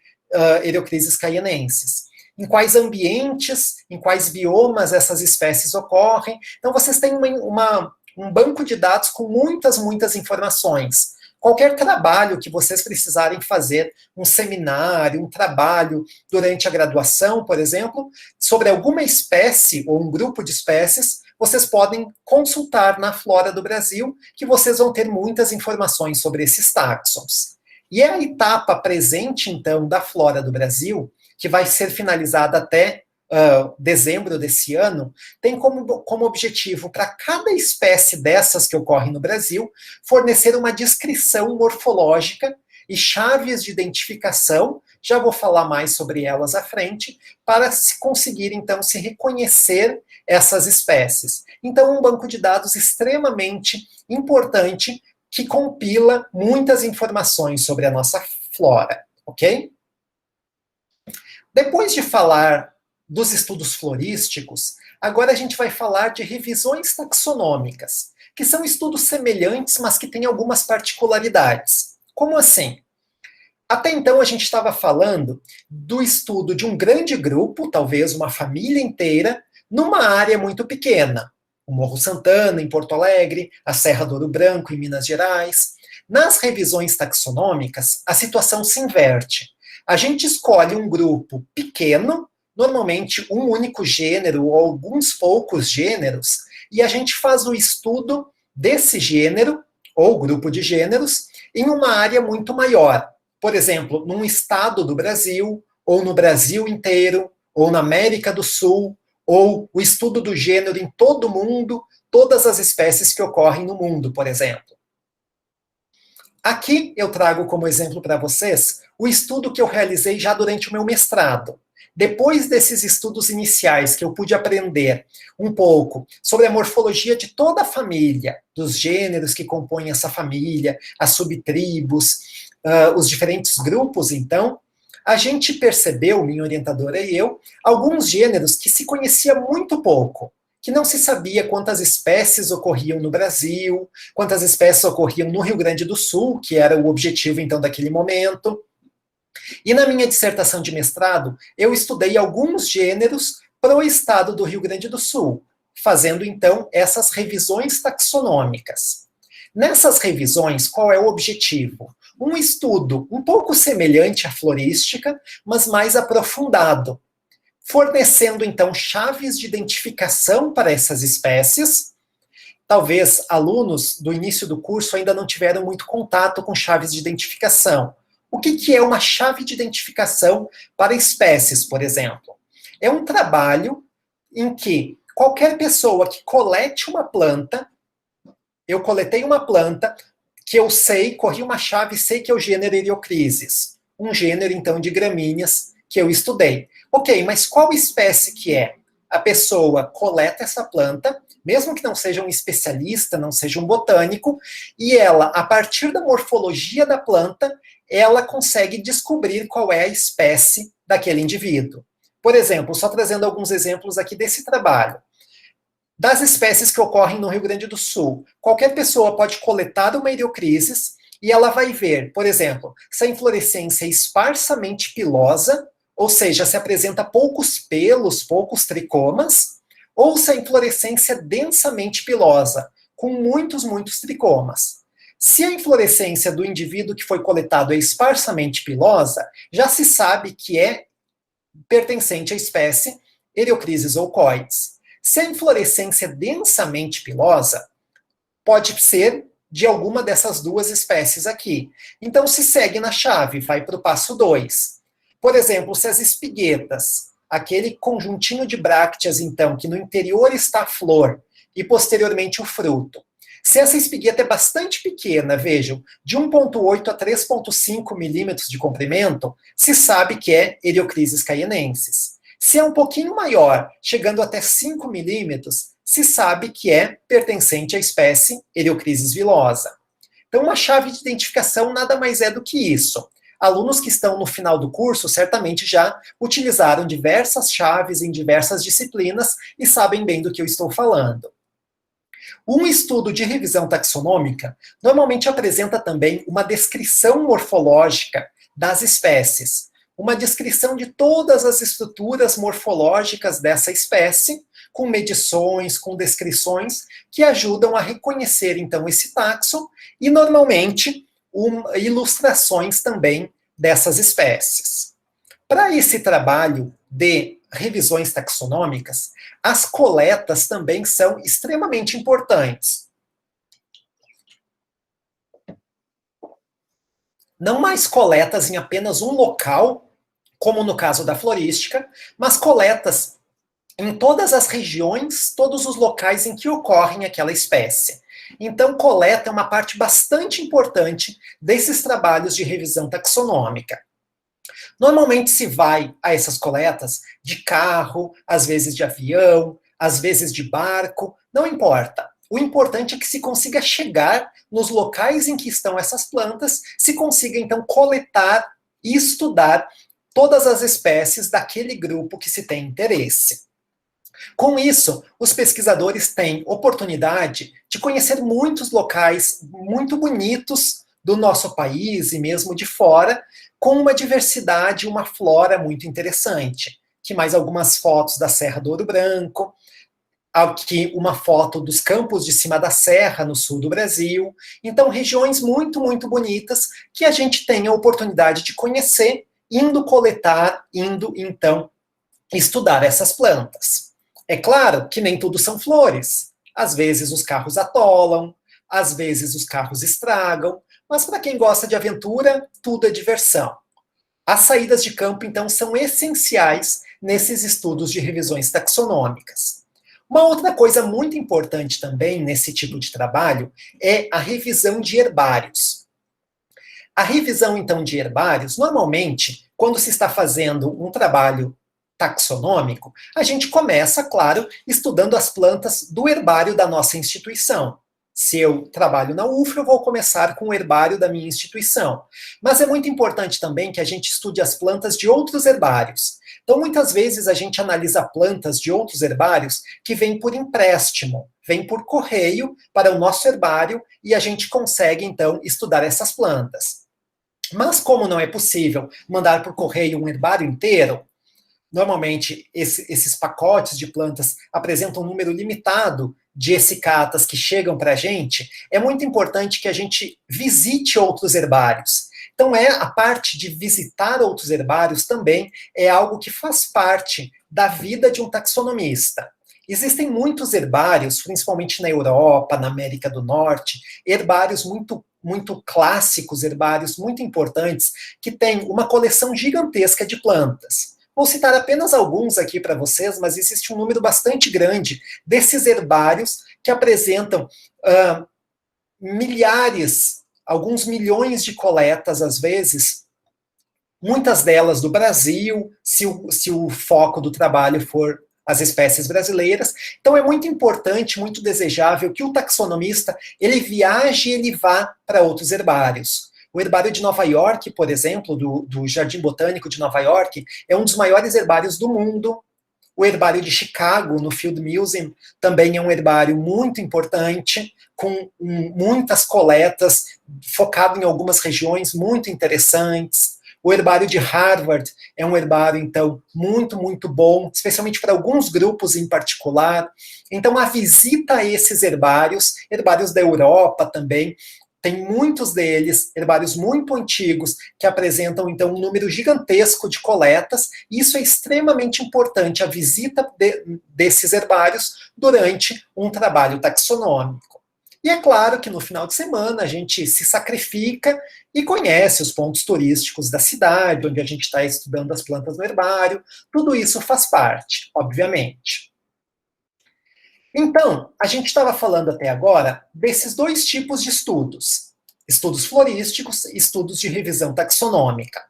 Eriocrisis caianensis. Em quais ambientes, em quais biomas essas espécies ocorrem. Então, vocês têm um banco de dados com muitas informações. Qualquer trabalho que vocês precisarem fazer, um seminário, um trabalho durante a graduação, por exemplo, sobre alguma espécie ou um grupo de espécies, vocês podem consultar na Flora do Brasil, que vocês vão ter muitas informações sobre esses taxons. E a etapa presente, então, da Flora do Brasil, que vai ser finalizada até dezembro desse ano, tem como objetivo, para cada espécie dessas que ocorrem no Brasil, fornecer uma descrição morfológica e chaves de identificação, já vou falar mais sobre elas à frente, para se conseguir, então, se reconhecer essas espécies. Então, um banco de dados extremamente importante, que compila muitas informações sobre a nossa flora, ok? Depois de falar dos estudos florísticos, agora a gente vai falar de revisões taxonômicas, que são estudos semelhantes, mas que têm algumas particularidades. Como assim? Até então a gente estava falando do estudo de um grande grupo, talvez uma família inteira, numa área muito pequena. O Morro Santana, em Porto Alegre, a Serra do Ouro Branco, em Minas Gerais. Nas revisões taxonômicas, a situação se inverte. A gente escolhe um grupo pequeno, normalmente um único gênero ou alguns poucos gêneros, e a gente faz o estudo desse gênero, ou grupo de gêneros, em uma área muito maior. Por exemplo, num estado do Brasil, ou no Brasil inteiro, ou na América do Sul, ou o estudo do gênero em todo o mundo, todas as espécies que ocorrem no mundo, por exemplo. Aqui eu trago como exemplo para vocês o estudo que eu realizei já durante o meu mestrado. Depois desses estudos iniciais que eu pude aprender um pouco sobre a morfologia de toda a família, dos gêneros que compõem essa família, as subtribos, os diferentes grupos, então, a gente percebeu, minha orientadora e eu, alguns gêneros que se conhecia muito pouco, que não se sabia quantas espécies ocorriam no Brasil, quantas espécies ocorriam no Rio Grande do Sul, que era o objetivo, então, daquele momento. E na minha dissertação de mestrado, eu estudei alguns gêneros para o estado do Rio Grande do Sul, fazendo, então, essas revisões taxonômicas. Nessas revisões, qual é o objetivo? Um estudo um pouco semelhante à florística, mas mais aprofundado, fornecendo, então, chaves de identificação para essas espécies. Talvez alunos do início do curso ainda não tiveram muito contato com chaves de identificação. O que é uma chave de identificação para espécies, por exemplo? É um trabalho em que qualquer pessoa que colete uma planta, eu coletei uma planta que eu sei, corri uma chave e sei que é o gênero Eriocrisis, um gênero, então, de gramíneas que eu estudei. Ok, mas qual espécie que é? A pessoa coleta essa planta, mesmo que não seja um especialista, não seja um botânico, e ela, a partir da morfologia da planta, ela consegue descobrir qual é a espécie daquele indivíduo. Por exemplo, só trazendo alguns exemplos aqui desse trabalho. Das espécies que ocorrem no Rio Grande do Sul, qualquer pessoa pode coletar uma Eriocrisis e ela vai ver, por exemplo, se a inflorescência é esparsamente pilosa, ou seja, se apresenta poucos pelos, poucos tricomas, ou se a inflorescência é densamente pilosa, com muitos tricomas. Se a inflorescência do indivíduo que foi coletado é esparsamente pilosa, já se sabe que é pertencente à espécie Eriocrisis oucoides. Se a inflorescência é densamente pilosa, pode ser de alguma dessas duas espécies aqui. Então, se segue na chave, vai para o passo 2. Por exemplo, se as espiguetas, aquele conjuntinho de brácteas, então, que no interior está a flor e posteriormente o fruto, se essa espigueta é bastante pequena, vejam, de 1,8 a 3,5 milímetros de comprimento, se sabe que é Eriocrisis caienensis. Se é um pouquinho maior, chegando até 5 milímetros, se sabe que é pertencente à espécie Eriocrisis vilosa. Então, uma chave de identificação nada mais é do que isso. Alunos que estão no final do curso certamente já utilizaram diversas chaves em diversas disciplinas e sabem bem do que eu estou falando. Um estudo de revisão taxonômica normalmente apresenta também uma descrição morfológica das espécies, uma descrição de todas as estruturas morfológicas dessa espécie, com medições, com descrições, que ajudam a reconhecer, então, esse taxon, e, normalmente, ilustrações também dessas espécies. Para esse trabalho de revisões taxonômicas, as coletas também são extremamente importantes. Não mais coletas em apenas um local, como no caso da florística, mas coletas em todas as regiões, todos os locais em que ocorre aquela espécie. Então, coleta é uma parte bastante importante desses trabalhos de revisão taxonômica. Normalmente se vai a essas coletas de carro, às vezes de avião, às vezes de barco, não importa. O importante é que se consiga chegar nos locais em que estão essas plantas, se consiga então coletar e estudar todas as espécies daquele grupo que se tem interesse. Com isso, os pesquisadores têm oportunidade de conhecer muitos locais muito bonitos do nosso país e mesmo de fora, com uma diversidade, uma flora muito interessante. Aqui mais algumas fotos da Serra do Ouro Branco, aqui uma foto dos Campos de Cima da Serra, no sul do Brasil. Então, regiões muito bonitas que a gente tem a oportunidade de conhecer, indo coletar, indo, então, estudar essas plantas. É claro que nem tudo são flores. Às vezes os carros atolam, às vezes os carros estragam, mas para quem gosta de aventura, tudo é diversão. As saídas de campo, então, são essenciais nesses estudos de revisões taxonômicas. Uma outra coisa muito importante também nesse tipo de trabalho é a revisão de herbários. A revisão, então, de herbários, normalmente, quando se está fazendo um trabalho taxonômico, a gente começa, claro, estudando as plantas do herbário da nossa instituição. Se eu trabalho na UFRA, eu vou começar com o herbário da minha instituição. Mas é muito importante também que a gente estude as plantas de outros herbários. Então, muitas vezes a gente analisa plantas de outros herbários que vêm por empréstimo, vêm por correio para o nosso herbário e a gente consegue, então, estudar essas plantas. Mas como não é possível mandar por correio um herbário inteiro, normalmente esses pacotes de plantas apresentam um número limitado de essicatas que chegam para a gente, é muito importante que a gente visite outros herbários. Então, a parte de visitar outros herbários também é algo que faz parte da vida de um taxonomista. Existem muitos herbários, principalmente na Europa, na América do Norte, herbários muito clássicos, herbários muito importantes, que têm uma coleção gigantesca de plantas. Vou citar apenas alguns aqui para vocês, mas existe um número bastante grande desses herbários que apresentam milhares, alguns milhões de coletas, às vezes, muitas delas do Brasil, se o foco do trabalho for as espécies brasileiras. Então é muito importante, muito desejável que o taxonomista ele viaje e ele vá para outros herbários. O herbário de Nova York, por exemplo, do Jardim Botânico de Nova York, é um dos maiores herbários do mundo. O herbário de Chicago, no Field Museum, também é um herbário muito importante, com muitas coletas, focado em algumas regiões muito interessantes. O herbário de Harvard é um herbário, então, muito, muito bom, especialmente para alguns grupos em particular. Então, a visita a esses herbários da Europa também, tem muitos deles, herbários muito antigos, que apresentam, então, um número gigantesco de coletas, e isso é extremamente importante, a visita desses herbários durante um trabalho taxonômico. E é claro que no final de semana a gente se sacrifica e conhece os pontos turísticos da cidade, onde a gente está estudando as plantas no herbário, tudo isso faz parte, obviamente. Então, a gente estava falando até agora desses dois tipos de estudos. Estudos florísticos e estudos de revisão taxonômica.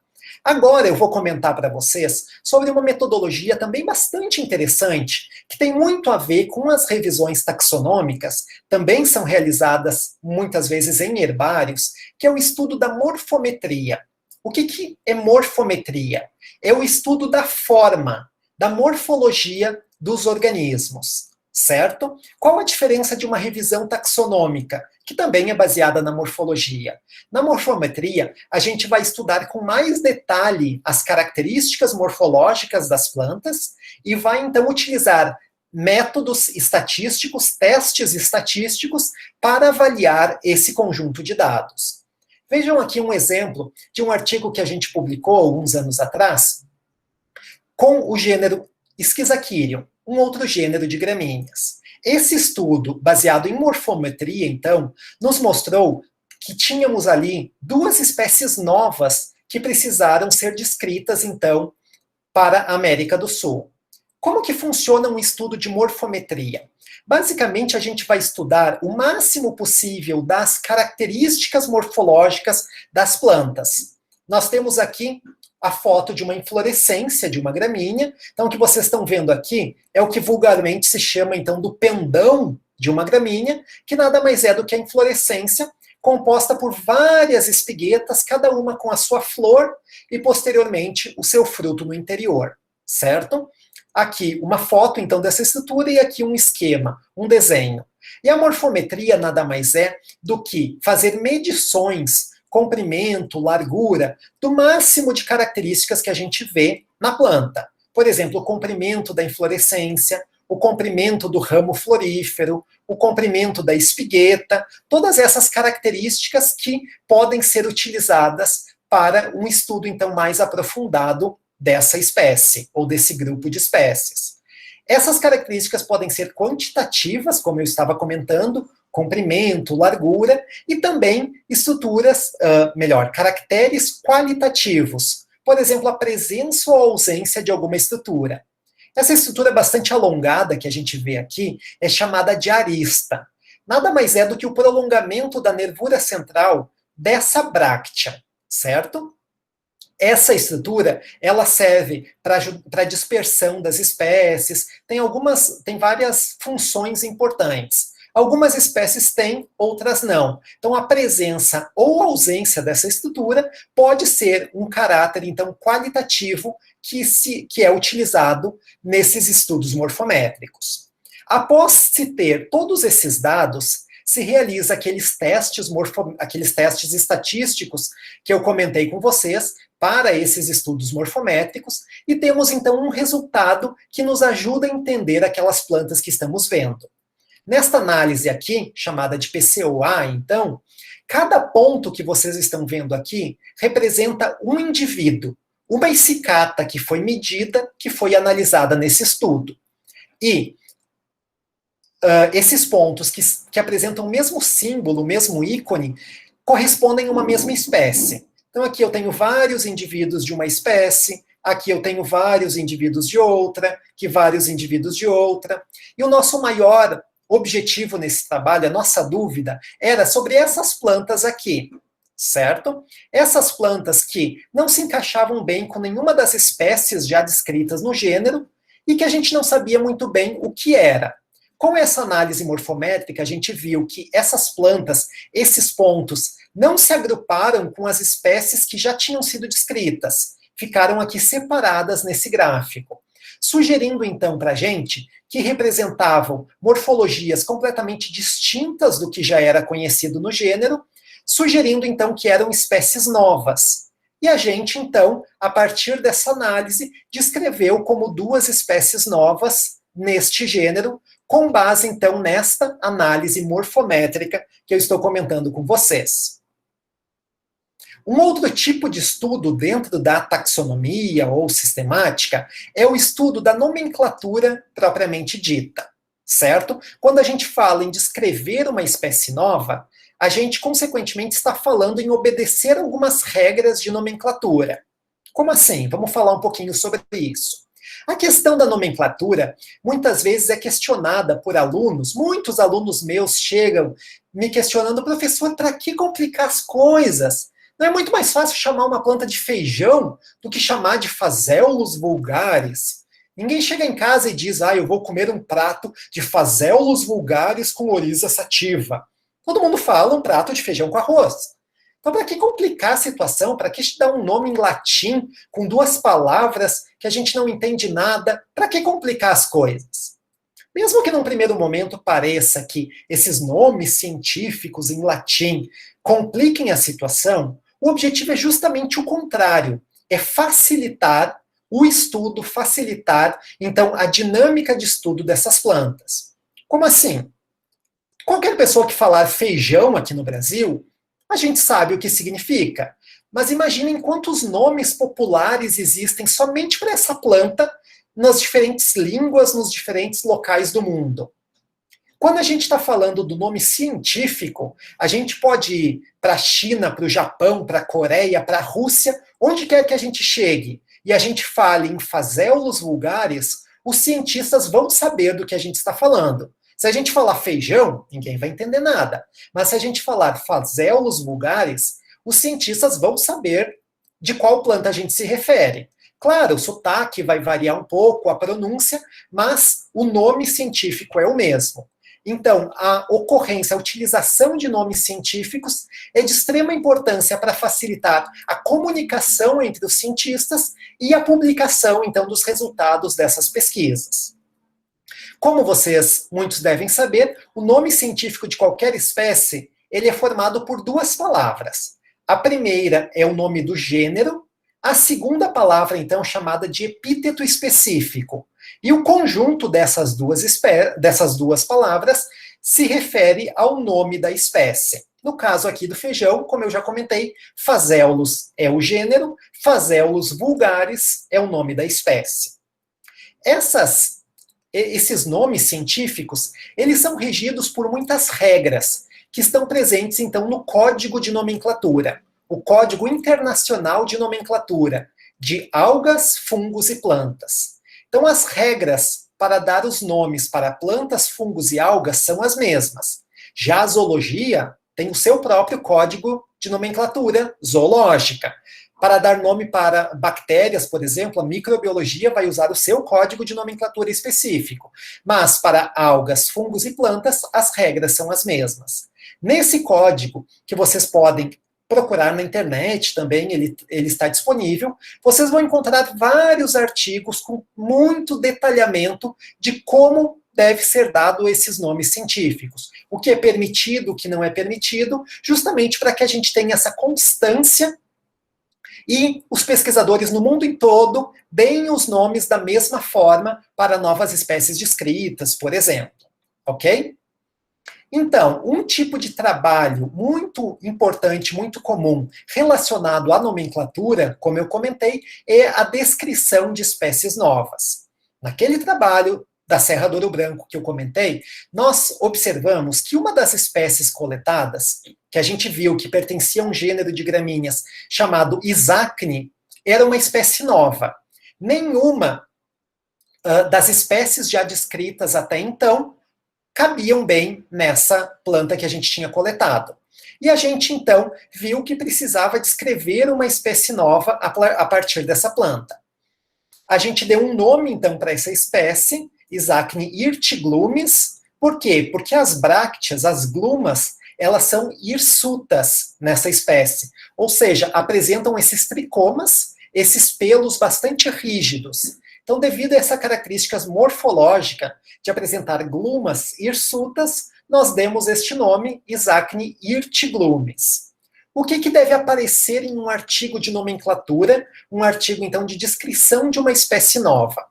Agora eu vou comentar para vocês sobre uma metodologia também bastante interessante, que tem muito a ver com as revisões taxonômicas, também são realizadas muitas vezes em herbários, que é o estudo da morfometria. O que é morfometria? É o estudo da forma, da morfologia dos organismos. Certo? Qual a diferença de uma revisão taxonômica, que também é baseada na morfologia? Na morfometria, a gente vai estudar com mais detalhe as características morfológicas das plantas e vai, então, utilizar métodos estatísticos, testes estatísticos, para avaliar esse conjunto de dados. Vejam aqui um exemplo de um artigo que a gente publicou alguns anos atrás, com o gênero Schizachyrium, um outro gênero de gramíneas. Esse estudo, baseado em morfometria, então, nos mostrou que tínhamos ali duas espécies novas que precisaram ser descritas, então, para a América do Sul. Como que funciona um estudo de morfometria? Basicamente, a gente vai estudar o máximo possível das características morfológicas das plantas. Nós temos aqui a foto de uma inflorescência de uma gramínea. Então, o que vocês estão vendo aqui é o que vulgarmente se chama, então, do pendão de uma gramínea, que nada mais é do que a inflorescência, composta por várias espiguetas, cada uma com a sua flor e, posteriormente, o seu fruto no interior, certo? Aqui uma foto, então, dessa estrutura e aqui um esquema, um desenho. E a morfometria nada mais é do que fazer medições, comprimento, largura, do máximo de características que a gente vê na planta. Por exemplo, o comprimento da inflorescência, o comprimento do ramo florífero, o comprimento da espigueta, todas essas características que podem ser utilizadas para um estudo, então, mais aprofundado dessa espécie, ou desse grupo de espécies. Essas características podem ser quantitativas, como eu estava comentando, comprimento, largura, e também estruturas, caracteres qualitativos. Por exemplo, a presença ou ausência de alguma estrutura. Essa estrutura bastante alongada que a gente vê aqui é chamada de arista. Nada mais é do que o prolongamento da nervura central dessa bráctea, certo? Essa estrutura, ela serve para a dispersão das espécies, tem várias funções importantes. Algumas espécies têm, outras não. Então, a presença ou ausência dessa estrutura pode ser um caráter, então, qualitativo que é utilizado nesses estudos morfométricos. Após se ter todos esses dados, se realiza aqueles testes estatísticos que eu comentei com vocês para esses estudos morfométricos e temos, então, um resultado que nos ajuda a entender aquelas plantas que estamos vendo. Nesta análise aqui, chamada de PCOA, então, cada ponto que vocês estão vendo aqui representa um indivíduo, uma escicata que foi medida, que foi analisada nesse estudo. E esses pontos que apresentam o mesmo símbolo, o mesmo ícone, correspondem a uma mesma espécie. Então, aqui eu tenho vários indivíduos de uma espécie, aqui eu tenho vários indivíduos de outra, que vários indivíduos de outra. E o nosso maior objetivo nesse trabalho, a nossa dúvida, era sobre essas plantas aqui, certo? Essas plantas que não se encaixavam bem com nenhuma das espécies já descritas no gênero e que a gente não sabia muito bem o que era. Com essa análise morfométrica, a gente viu que essas plantas, esses pontos, não se agruparam com as espécies que já tinham sido descritas, ficaram aqui separadas nesse gráfico, sugerindo então para a gente que representavam morfologias completamente distintas do que já era conhecido no gênero, sugerindo então que eram espécies novas. E a gente então, a partir dessa análise, descreveu como duas espécies novas neste gênero, com base então nesta análise morfométrica que eu estou comentando com vocês. Um outro tipo de estudo dentro da taxonomia ou sistemática é o estudo da nomenclatura propriamente dita, certo? Quando a gente fala em descrever uma espécie nova, a gente, consequentemente, está falando em obedecer algumas regras de nomenclatura. Como assim? Vamos falar um pouquinho sobre isso. A questão da nomenclatura, muitas vezes é questionada por alunos, muitos alunos meus chegam me questionando, professor, para que complicar as coisas? Não é muito mais fácil chamar uma planta de feijão do que chamar de fazeolus vulgaris? Ninguém chega em casa e diz, eu vou comer um prato de fazeolus vulgaris com oryza sativa. Todo mundo fala um prato de feijão com arroz. Então, para que complicar a situação? Para que dar um nome em latim com duas palavras que a gente não entende nada? Para que complicar as coisas? Mesmo que num primeiro momento pareça que esses nomes científicos em latim compliquem a situação, o objetivo é justamente o contrário, é facilitar o estudo, facilitar, então, a dinâmica de estudo dessas plantas. Como assim? Qualquer pessoa que falar feijão aqui no Brasil, a gente sabe o que significa. Mas imaginem quantos nomes populares existem somente para essa planta nas diferentes línguas, nos diferentes locais do mundo. Quando a gente está falando do nome científico, a gente pode ir para a China, para o Japão, para a Coreia, para a Rússia, onde quer que a gente chegue, e a gente fale em fazeolus vulgaris, os cientistas vão saber do que a gente está falando. Se a gente falar feijão, ninguém vai entender nada. Mas se a gente falar fazeolus vulgaris, os cientistas vão saber de qual planta a gente se refere. Claro, o sotaque vai variar um pouco, a pronúncia, mas o nome científico é o mesmo. Então, a ocorrência, a utilização de nomes científicos é de extrema importância para facilitar a comunicação entre os cientistas e a publicação, então, dos resultados dessas pesquisas. Como vocês, muitos devem saber, o nome científico de qualquer espécie, ele é formado por duas palavras. A primeira é o nome do gênero, a segunda palavra, então, chamada de epíteto específico. E o conjunto dessas duas palavras se refere ao nome da espécie. No caso aqui do feijão, como eu já comentei, fazeolus é o gênero, fazeolus vulgaris é o nome da espécie. esses nomes científicos, eles são regidos por muitas regras, que estão presentes, então, no Código de Nomenclatura, o Código Internacional de Nomenclatura, de algas, fungos e plantas. Então, as regras para dar os nomes para plantas, fungos e algas são as mesmas. Já a zoologia tem o seu próprio código de nomenclatura zoológica. Para dar nome para bactérias, por exemplo, a microbiologia vai usar o seu código de nomenclatura específico. Mas para algas, fungos e plantas, as regras são as mesmas. Nesse código, que vocês podem procurar na internet também, ele está disponível, vocês vão encontrar vários artigos com muito detalhamento de como deve ser dado esses nomes científicos, o que é permitido, o que não é permitido, justamente para que a gente tenha essa constância e os pesquisadores no mundo em todo deem os nomes da mesma forma para novas espécies descritas, por exemplo, ok? Então, um tipo de trabalho muito importante, muito comum, relacionado à nomenclatura, como eu comentei, é a descrição de espécies novas. Naquele trabalho da Serra do Ouro Branco que eu comentei, nós observamos que uma das espécies coletadas, que a gente viu que pertencia a um gênero de gramíneas chamado Isacne, era uma espécie nova. Nenhuma das espécies já descritas até então cabiam bem nessa planta que a gente tinha coletado. E a gente, então, viu que precisava descrever uma espécie nova a partir dessa planta. A gente deu um nome, então, para essa espécie, Isacne hirtiglumes. Por quê? Porque as brácteas, as glumas, elas são hirsutas nessa espécie. Ou seja, apresentam esses tricomas, esses pelos bastante rígidos. Então, devido a essa característica morfológica de apresentar glumas hirsutas, nós demos este nome, Isacne hirtiglumes. O que deve aparecer em um artigo de nomenclatura, um artigo, então, de descrição de uma espécie nova?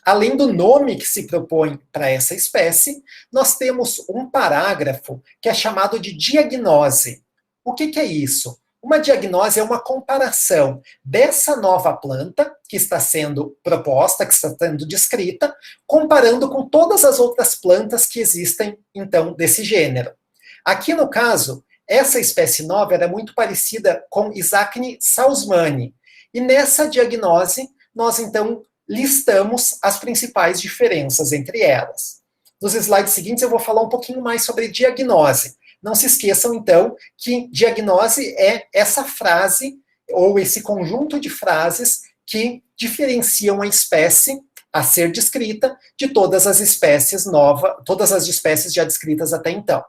Além do nome que se propõe para essa espécie, nós temos um parágrafo que é chamado de diagnose. O que é isso? Uma diagnose é uma comparação dessa nova planta que está sendo proposta, que está sendo descrita, comparando com todas as outras plantas que existem, então, desse gênero. Aqui, no caso, essa espécie nova era muito parecida com Isacne salzmani. E nessa diagnose, nós, então, listamos as principais diferenças entre elas. Nos slides seguintes, eu vou falar um pouquinho mais sobre diagnose. Não se esqueçam, então, que diagnose é essa frase, ou esse conjunto de frases que diferenciam a espécie a ser descrita de todas as espécies novas, todas as espécies já descritas até então.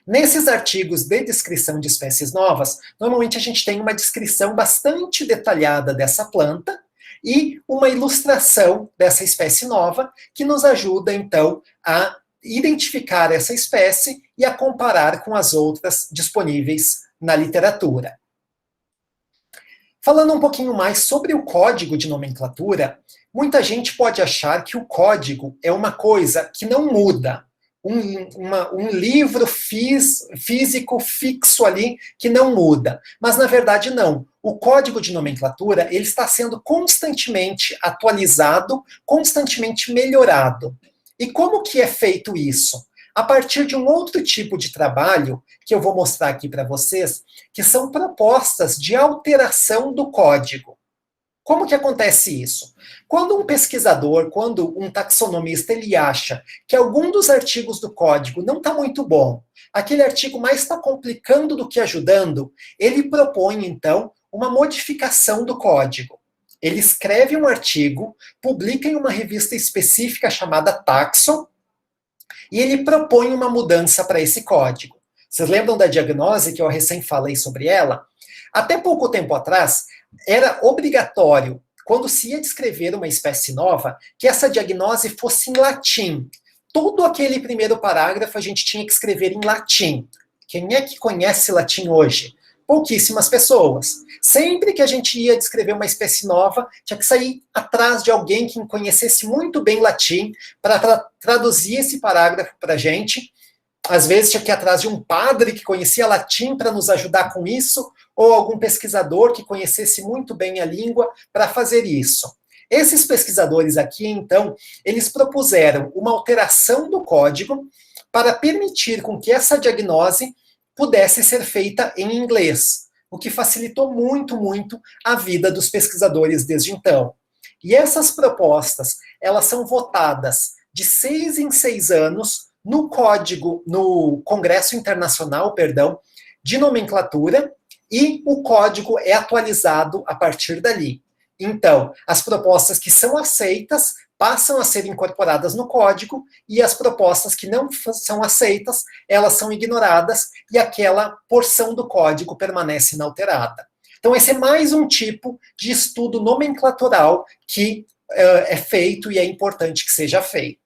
Nesses artigos de descrição de espécies novas, normalmente a gente tem uma descrição bastante detalhada dessa planta e uma ilustração dessa espécie nova, que nos ajuda, então, a identificar essa espécie e a comparar com as outras disponíveis na literatura. Falando um pouquinho mais sobre o código de nomenclatura, muita gente pode achar que o código é uma coisa que não muda, um livro físico fixo ali que não muda. Mas, na verdade, não. O código de nomenclatura ele está sendo constantemente atualizado, constantemente melhorado. E como que é feito isso? A partir de um outro tipo de trabalho, que eu vou mostrar aqui para vocês, que são propostas de alteração do código. Como que acontece isso? Quando um pesquisador, quando um taxonomista, ele acha que algum dos artigos do código não está muito bom, aquele artigo mais está complicando do que ajudando, ele propõe, então, uma modificação do código. Ele escreve um artigo, publica em uma revista específica chamada Taxon, e ele propõe uma mudança para esse código. Vocês lembram da diagnose que eu recém falei sobre ela? Até pouco tempo atrás, era obrigatório, quando se ia descrever uma espécie nova, que essa diagnose fosse em latim. Todo aquele primeiro parágrafo a gente tinha que escrever em latim. Quem é que conhece latim hoje? Pouquíssimas pessoas. Sempre que a gente ia descrever uma espécie nova, tinha que sair atrás de alguém que conhecesse muito bem latim para traduzir esse parágrafo para a gente. Às vezes tinha que ir atrás de um padre que conhecia latim para nos ajudar com isso, ou algum pesquisador que conhecesse muito bem a língua para fazer isso. Esses pesquisadores aqui, então, eles propuseram uma alteração do código para permitir com que essa diagnose pudesse ser feita em inglês, o que facilitou muito, muito a vida dos pesquisadores desde então. E essas propostas, elas são votadas de 6 em 6 anos no Congresso Internacional, de Nomenclatura, e o código é atualizado a partir dali. Então, as propostas que são aceitas passam a ser incorporadas no código e as propostas que não são aceitas, elas são ignoradas e aquela porção do código permanece inalterada. Então, esse é mais um tipo de estudo nomenclatural que é feito e é importante que seja feito.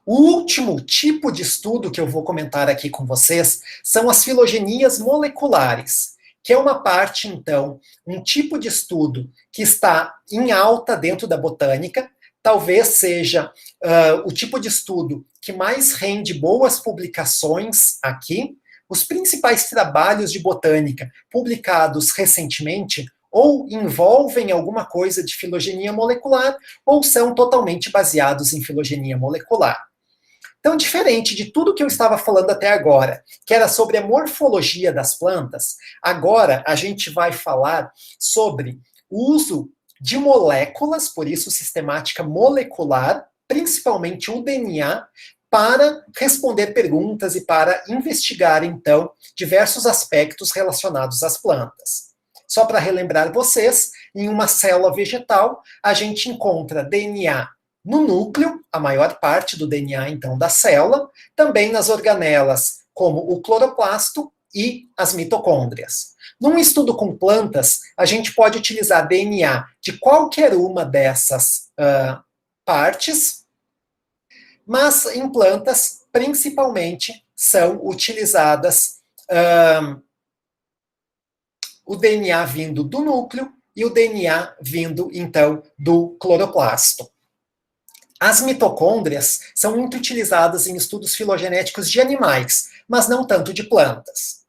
O último tipo de estudo que eu vou comentar aqui com vocês são as filogenias moleculares, que é uma parte, então, um tipo de estudo que está em alta dentro da botânica, talvez seja o tipo de estudo que mais rende boas publicações aqui. Os principais trabalhos de botânica publicados recentemente ou envolvem alguma coisa de filogenia molecular ou são totalmente baseados em filogenia molecular. Então, diferente de tudo que eu estava falando até agora, que era sobre a morfologia das plantas, agora a gente vai falar sobre o uso de moléculas, por isso sistemática molecular, principalmente o DNA, para responder perguntas e para investigar, então, diversos aspectos relacionados às plantas. Só para relembrar vocês, em uma célula vegetal, a gente encontra DNA no núcleo, a maior parte do DNA, então, da célula, também nas organelas, como o cloroplasto e as mitocôndrias. Num estudo com plantas, a gente pode utilizar DNA de qualquer uma dessas partes, mas em plantas, principalmente, são utilizadas o DNA vindo do núcleo e o DNA vindo, então, do cloroplasto. As mitocôndrias são muito utilizadas em estudos filogenéticos de animais, mas não tanto de plantas.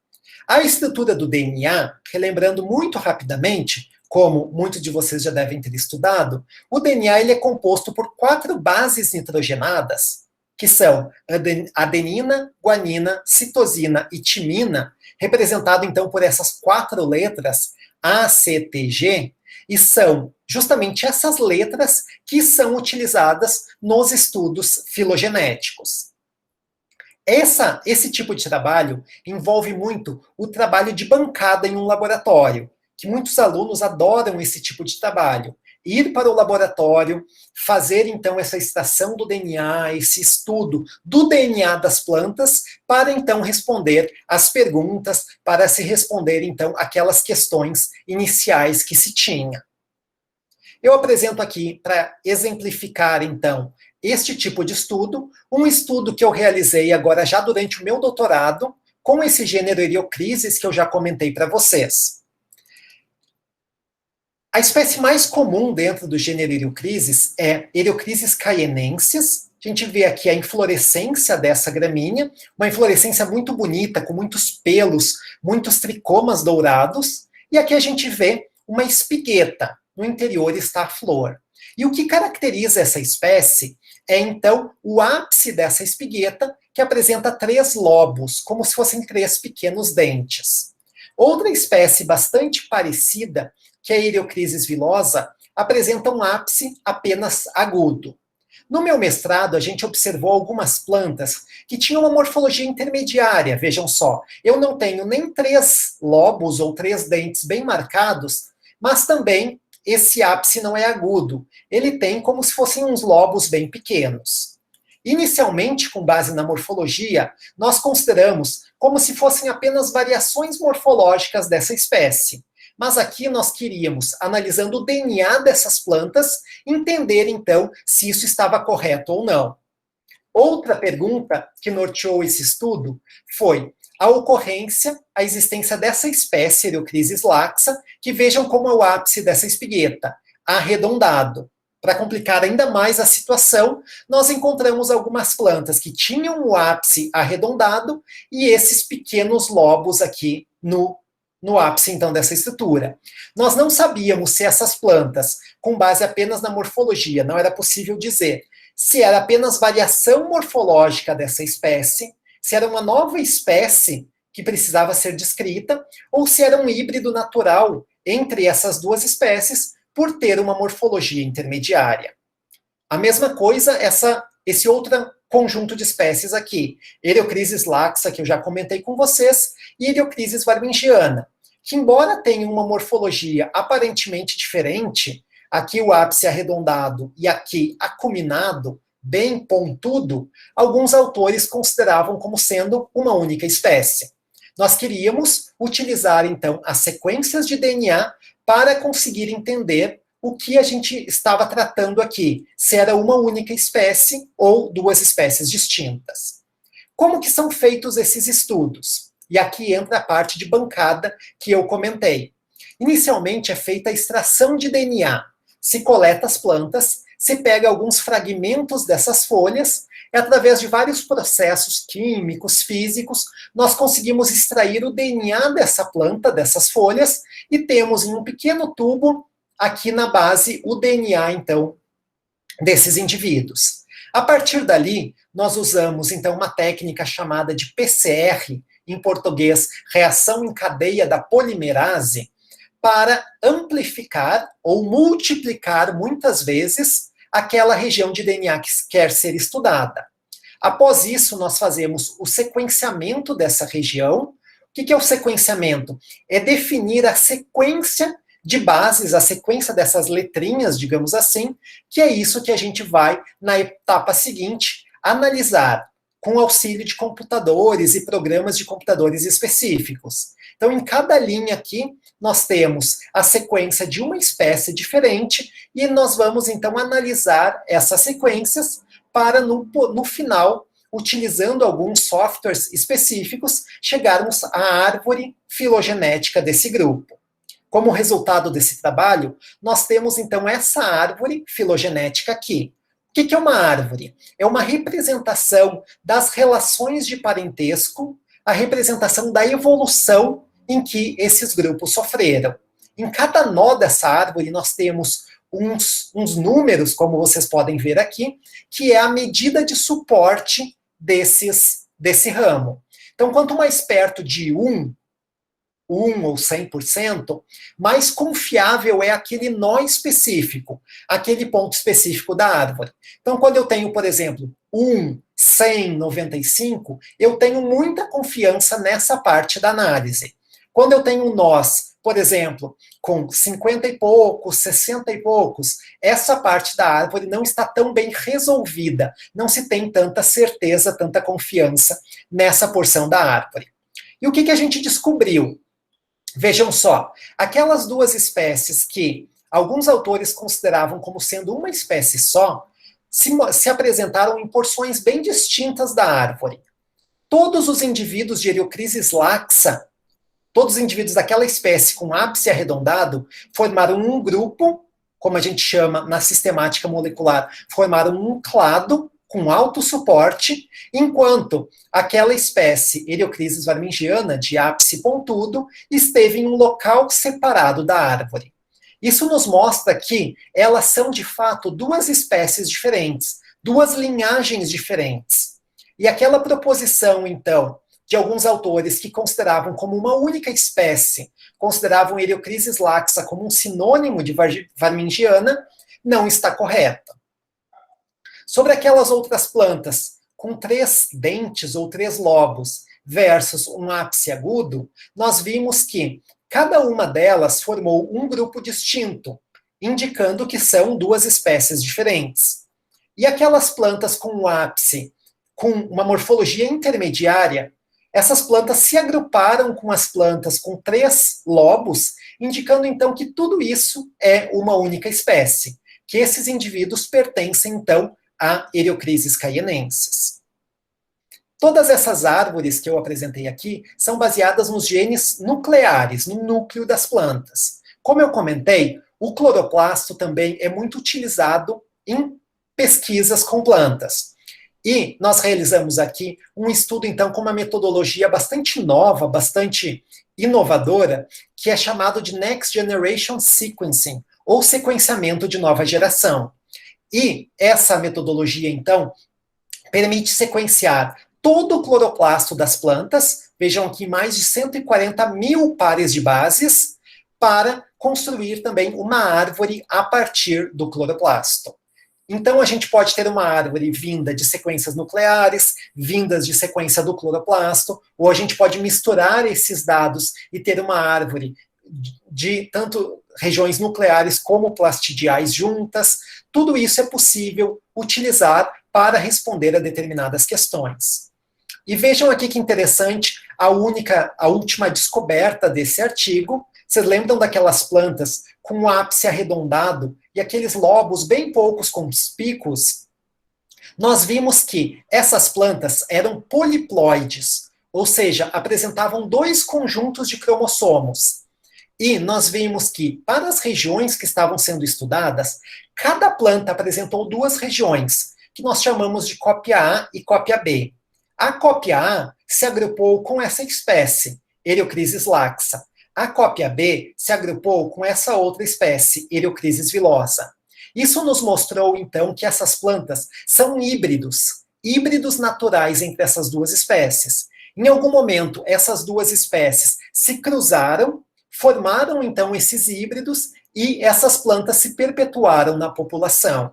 A estrutura do DNA, relembrando muito rapidamente, como muitos de vocês já devem ter estudado, o DNA ele é composto por 4 bases nitrogenadas, que são adenina, guanina, citosina e timina, representado então por essas 4 letras, A, C, T, G, e são justamente essas letras que são utilizadas nos estudos filogenéticos. Esse tipo de trabalho envolve muito o trabalho de bancada em um laboratório, que muitos alunos adoram esse tipo de trabalho. Ir para o laboratório, fazer então essa extração do DNA, esse estudo do DNA das plantas, para então responder as perguntas, para se responder então aquelas questões iniciais que se tinha. Eu apresento aqui, para exemplificar então este tipo de estudo, um estudo que eu realizei agora já durante o meu doutorado, com esse gênero Eriocrisis que eu já comentei para vocês. A espécie mais comum dentro do gênero Eriocrisis é Eriocrisis caienensis. A gente vê aqui a inflorescência dessa gramínea, uma inflorescência muito bonita, com muitos pelos, muitos tricomas dourados, e aqui a gente vê uma espigueta. No interior está a flor. E o que caracteriza essa espécie é, então, o ápice dessa espigueta, que apresenta 3 lobos, como se fossem 3 pequenos dentes. Outra espécie bastante parecida, que é a Eriocrisis vilosa, apresenta um ápice apenas agudo. No meu mestrado, a gente observou algumas plantas que tinham uma morfologia intermediária, vejam só. Eu não tenho nem 3 lobos ou 3 dentes bem marcados, mas também esse ápice não é agudo. Ele tem como se fossem uns lobos bem pequenos. Inicialmente, com base na morfologia, nós consideramos como se fossem apenas variações morfológicas dessa espécie. Mas aqui nós queríamos, analisando o DNA dessas plantas, entender então se isso estava correto ou não. Outra pergunta que norteou esse estudo foi a ocorrência, a existência dessa espécie, Eriocrisis laxa, que vejam como é o ápice dessa espigueta, arredondado. Para complicar ainda mais a situação, nós encontramos algumas plantas que tinham o ápice arredondado e esses pequenos lobos aqui no no ápice, então, dessa estrutura. Nós não sabíamos se essas plantas, com base apenas na morfologia, não era possível dizer se era apenas variação morfológica dessa espécie, se era uma nova espécie que precisava ser descrita, ou se era um híbrido natural entre essas duas espécies, por ter uma morfologia intermediária. A mesma coisa, esse outro conjunto de espécies aqui, Eriocrisis laxa, que eu já comentei com vocês, e Eriocrisis varmingiana, que embora tenham uma morfologia aparentemente diferente, aqui o ápice arredondado e aqui acuminado, bem pontudo, alguns autores consideravam como sendo uma única espécie. Nós queríamos utilizar, então, as sequências de DNA para conseguir entender o que a gente estava tratando aqui, se era uma única espécie ou duas espécies distintas. Como que são feitos esses estudos? E aqui entra a parte de bancada que eu comentei. Inicialmente é feita a extração de DNA. Se coleta as plantas, se pega alguns fragmentos dessas folhas, e através de vários processos químicos, físicos, nós conseguimos extrair o DNA dessa planta, dessas folhas, e temos em um pequeno tubo, aqui na base, o DNA, então, desses indivíduos. A partir dali, nós usamos, então, uma técnica chamada de PCR, em português, reação em cadeia da polimerase, para amplificar ou multiplicar, muitas vezes, aquela região de DNA que quer ser estudada. Após isso, nós fazemos o sequenciamento dessa região. O que é o sequenciamento? É definir a sequência de bases, a sequência dessas letrinhas, digamos assim, que é isso que a gente vai, na etapa seguinte, analisar com auxílio de computadores e programas de computadores específicos. Então, em cada linha aqui, nós temos a sequência de uma espécie diferente e nós vamos, então, analisar essas sequências para, no final, utilizando alguns softwares específicos, chegarmos à árvore filogenética desse grupo. Como resultado desse trabalho, nós temos, então, essa árvore filogenética aqui. O que é uma árvore? É uma representação das relações de parentesco, a representação da evolução em que esses grupos sofreram. Em cada nó dessa árvore, nós temos uns números, como vocês podem ver aqui, que é a medida de suporte desse ramo. Então, quanto mais perto de 1 ou 100%, mais confiável é aquele nó específico, aquele ponto específico da árvore. Então, quando eu tenho, por exemplo, 1, 100, 95, eu tenho muita confiança nessa parte da análise. Quando eu tenho nós, por exemplo, com 50 e poucos, 60 e poucos, essa parte da árvore não está tão bem resolvida, não se tem tanta certeza, tanta confiança nessa porção da árvore. E o que a gente descobriu? Vejam só, aquelas duas espécies que alguns autores consideravam como sendo uma espécie só, se apresentaram em porções bem distintas da árvore. Todos os indivíduos de Eriocrisis laxa, todos os indivíduos daquela espécie com ápice arredondado, formaram um grupo, como a gente chama na sistemática molecular, formaram um clado com alto suporte, enquanto aquela espécie Eriocrisis varmingiana, de ápice pontudo, esteve em um local separado da árvore. Isso nos mostra que elas são, de fato, duas espécies diferentes, duas linhagens diferentes. E aquela proposição, então, de alguns autores que consideravam como uma única espécie, consideravam Eriocrisis laxa como um sinônimo de varmingiana, não está correta. Sobre aquelas outras plantas com 3 dentes ou 3 lobos versus um ápice agudo, nós vimos que cada uma delas formou um grupo distinto, indicando que são duas espécies diferentes. E aquelas plantas com um ápice com uma morfologia intermediária, essas plantas se agruparam com as plantas com 3 lobos, indicando então que tudo isso é uma única espécie, que esses indivíduos pertencem então a Eriocrisis caienensis. Todas essas árvores que eu apresentei aqui são baseadas nos genes nucleares, no núcleo das plantas. Como eu comentei, o cloroplasto também é muito utilizado em pesquisas com plantas. E nós realizamos aqui um estudo, então, com uma metodologia bastante nova, bastante inovadora, que é chamado de Next Generation Sequencing, ou sequenciamento de nova geração. E essa metodologia, então, permite sequenciar todo o cloroplasto das plantas, vejam aqui mais de 140 mil pares de bases, para construir também uma árvore a partir do cloroplasto. Então, a gente pode ter uma árvore vinda de sequências nucleares, vindas de sequência do cloroplasto, ou a gente pode misturar esses dados e ter uma árvore de tanto regiões nucleares como plastidiais juntas. Tudo isso é possível utilizar para responder a determinadas questões. E vejam aqui que interessante a última descoberta desse artigo. Vocês lembram daquelas plantas com o ápice arredondado e aqueles lobos bem poucos conspícuos? Nós vimos que essas plantas eram poliploides, ou seja, apresentavam 2 conjuntos de cromossomos. E nós vimos que, para as regiões que estavam sendo estudadas, cada planta apresentou 2 regiões, que nós chamamos de cópia A e cópia B. A cópia A se agrupou com essa espécie, Eriochrysis laxa. A cópia B se agrupou com essa outra espécie, Eriochrysis villosa. Isso nos mostrou, então, que essas plantas são híbridos naturais entre essas 2 espécies. Em algum momento, essas 2 espécies se cruzaram, formaram, então, esses híbridos e essas plantas se perpetuaram na população.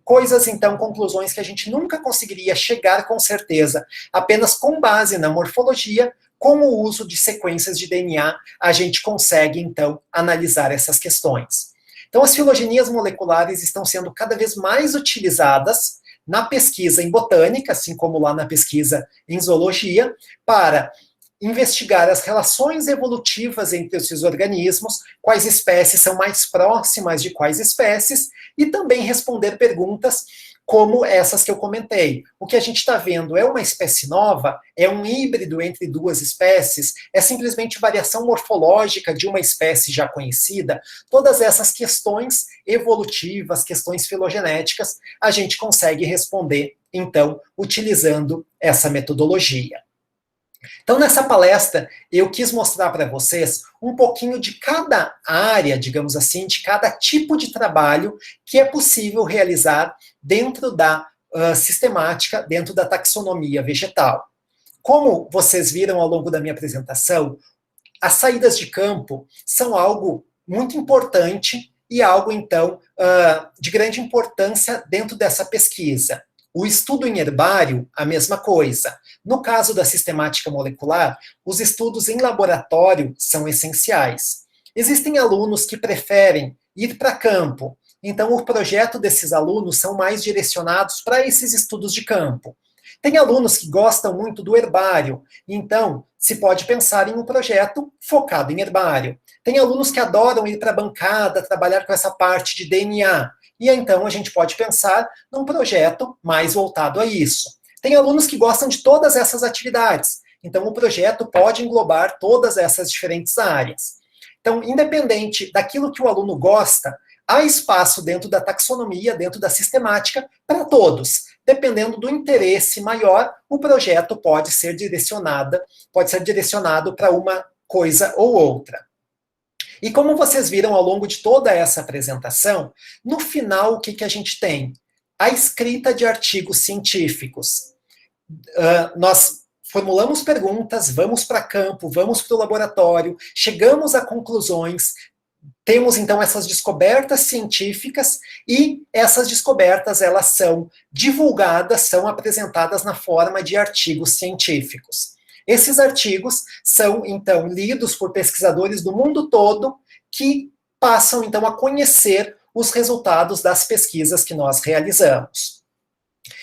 Coisas, então, conclusões que a gente nunca conseguiria chegar com certeza, apenas com base na morfologia. Com o uso de sequências de DNA, a gente consegue, então, analisar essas questões. Então, as filogenias moleculares estão sendo cada vez mais utilizadas na pesquisa em botânica, assim como lá na pesquisa em zoologia, para investigar as relações evolutivas entre esses organismos, quais espécies são mais próximas de quais espécies, e também responder perguntas como essas que eu comentei. O que a gente está vendo é uma espécie nova? É um híbrido entre 2 espécies? É simplesmente variação morfológica de uma espécie já conhecida? Todas essas questões evolutivas, questões filogenéticas, a gente consegue responder, então, utilizando essa metodologia. Então, nessa palestra, eu quis mostrar para vocês um pouquinho de cada área, digamos assim, de cada tipo de trabalho que é possível realizar dentro da sistemática, dentro da taxonomia vegetal. Como vocês viram ao longo da minha apresentação, as saídas de campo são algo muito importante e algo, então, de grande importância dentro dessa pesquisa. O estudo em herbário, a mesma coisa. No caso da sistemática molecular, os estudos em laboratório são essenciais. Existem alunos que preferem ir para campo, então o projeto desses alunos são mais direcionados para esses estudos de campo. Tem alunos que gostam muito do herbário, então se pode pensar em um projeto focado em herbário. Tem alunos que adoram ir para a bancada, trabalhar com essa parte de DNA, e então a gente pode pensar num projeto mais voltado a isso. Tem alunos que gostam de todas essas atividades, então o projeto pode englobar todas essas diferentes áreas. Então, independente daquilo que o aluno gosta, há espaço dentro da taxonomia, dentro da sistemática, para todos. Dependendo do interesse maior, o projeto pode ser direcionado para uma coisa ou outra. E como vocês viram ao longo de toda essa apresentação, no final o que a gente tem? A escrita de artigos científicos. Nós formulamos perguntas, vamos para campo, vamos para o laboratório, chegamos a conclusões, temos então essas descobertas científicas e essas descobertas elas são divulgadas, são apresentadas na forma de artigos científicos. Esses artigos são então lidos por pesquisadores do mundo todo que passam então a conhecer os resultados das pesquisas que nós realizamos.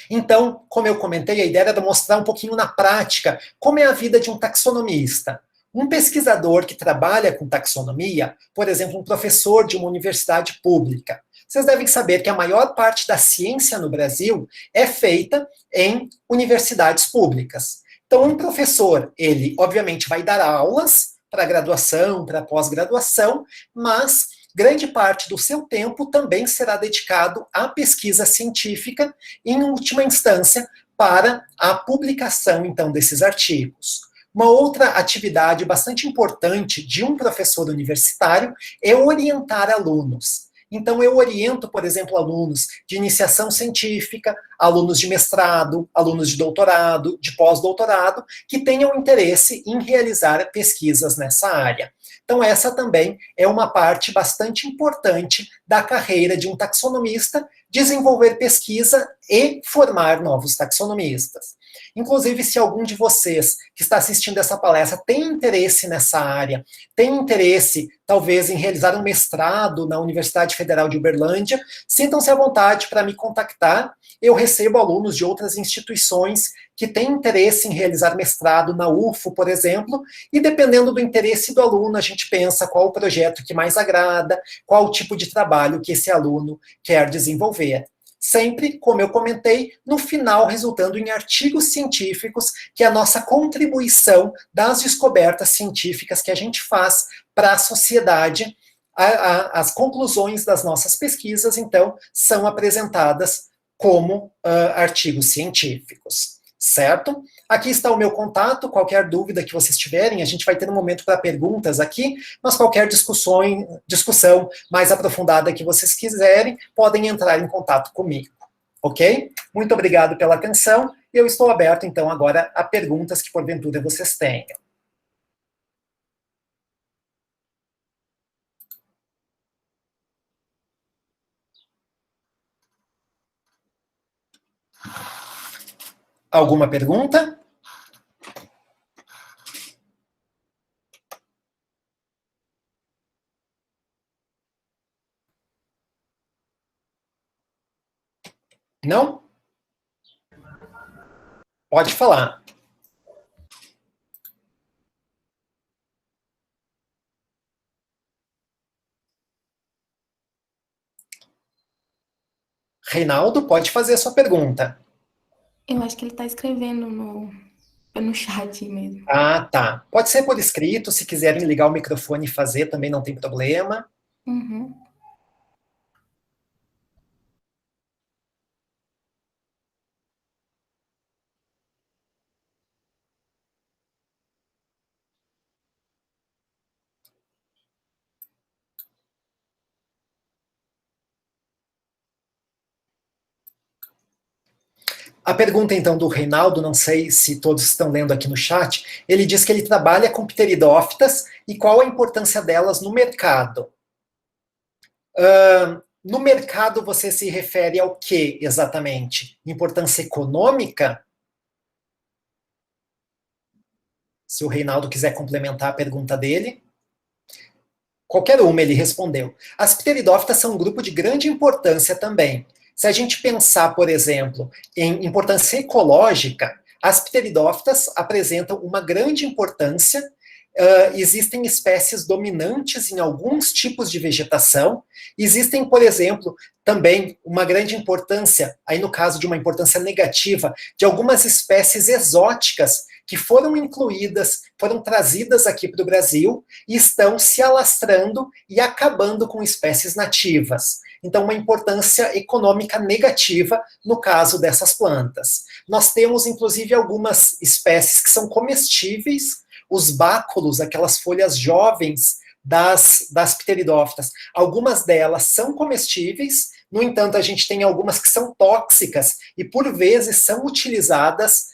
Então, como eu comentei, a ideia era mostrar um pouquinho na prática como é a vida de um taxonomista. Um pesquisador que trabalha com taxonomia, por exemplo, um professor de uma universidade pública. Vocês devem saber que a maior parte da ciência no Brasil é feita em universidades públicas. Então, um professor, ele obviamente vai dar aulas para graduação, para pós-graduação, mas grande parte do seu tempo também será dedicado à pesquisa científica, em última instância, para a publicação, então, desses artigos. Uma outra atividade bastante importante de um professor universitário é orientar alunos. Então, eu oriento, por exemplo, alunos de iniciação científica, alunos de mestrado, alunos de doutorado, de pós-doutorado, que tenham interesse em realizar pesquisas nessa área. Então, essa também é uma parte bastante importante da carreira de um taxonomista, desenvolver pesquisa e formar novos taxonomistas. Inclusive, se algum de vocês que está assistindo essa palestra tem interesse nessa área, tem interesse, talvez, em realizar um mestrado na Universidade Federal de Uberlândia, sintam-se à vontade para me contactar. Eu recebo alunos de outras instituições que têm interesse em realizar mestrado na UFO, por exemplo, e dependendo do interesse do aluno, a gente pensa qual o projeto que mais agrada, qual o tipo de trabalho que esse aluno quer desenvolver. Sempre, como eu comentei, no final resultando em artigos científicos, que é a nossa contribuição das descobertas científicas que a gente faz para a sociedade. As conclusões das nossas pesquisas, então, são apresentadas como artigos científicos, certo? Aqui está o meu contato, qualquer dúvida que vocês tiverem, a gente vai ter um momento para perguntas aqui, mas qualquer discussão mais aprofundada que vocês quiserem, podem entrar em contato comigo, ok? Muito obrigado pela atenção, eu estou aberto, então, agora a perguntas que porventura vocês tenham. Alguma pergunta? Não? Pode falar. Reinaldo, pode fazer a sua pergunta. Eu acho que ele está escrevendo no chat mesmo. Ah, tá. Pode ser por escrito, se quiserem ligar o microfone e fazer, também não tem problema. Uhum. A pergunta, então, do Reinaldo, não sei se todos estão lendo aqui no chat, ele diz que ele trabalha com pteridófitas e qual a importância delas no mercado. No mercado, você se refere ao que exatamente? Importância econômica? Se o Reinaldo quiser complementar a pergunta dele. Qualquer uma, ele respondeu. As pteridófitas são um grupo de grande importância também. Se a gente pensar, por exemplo, em importância ecológica, as pteridófitas apresentam uma grande importância. Existem espécies dominantes em alguns tipos de vegetação. Existem, por exemplo, também uma grande importância, aí no caso de uma importância negativa, de algumas espécies exóticas que foram incluídas, foram trazidas aqui para o Brasil e estão se alastrando e acabando com espécies nativas. Então, uma importância econômica negativa no caso dessas plantas. Nós temos, inclusive, algumas espécies que são comestíveis, os báculos, aquelas folhas jovens das pteridófitas. Algumas delas são comestíveis, no entanto, a gente tem algumas que são tóxicas e, por vezes, são utilizadas,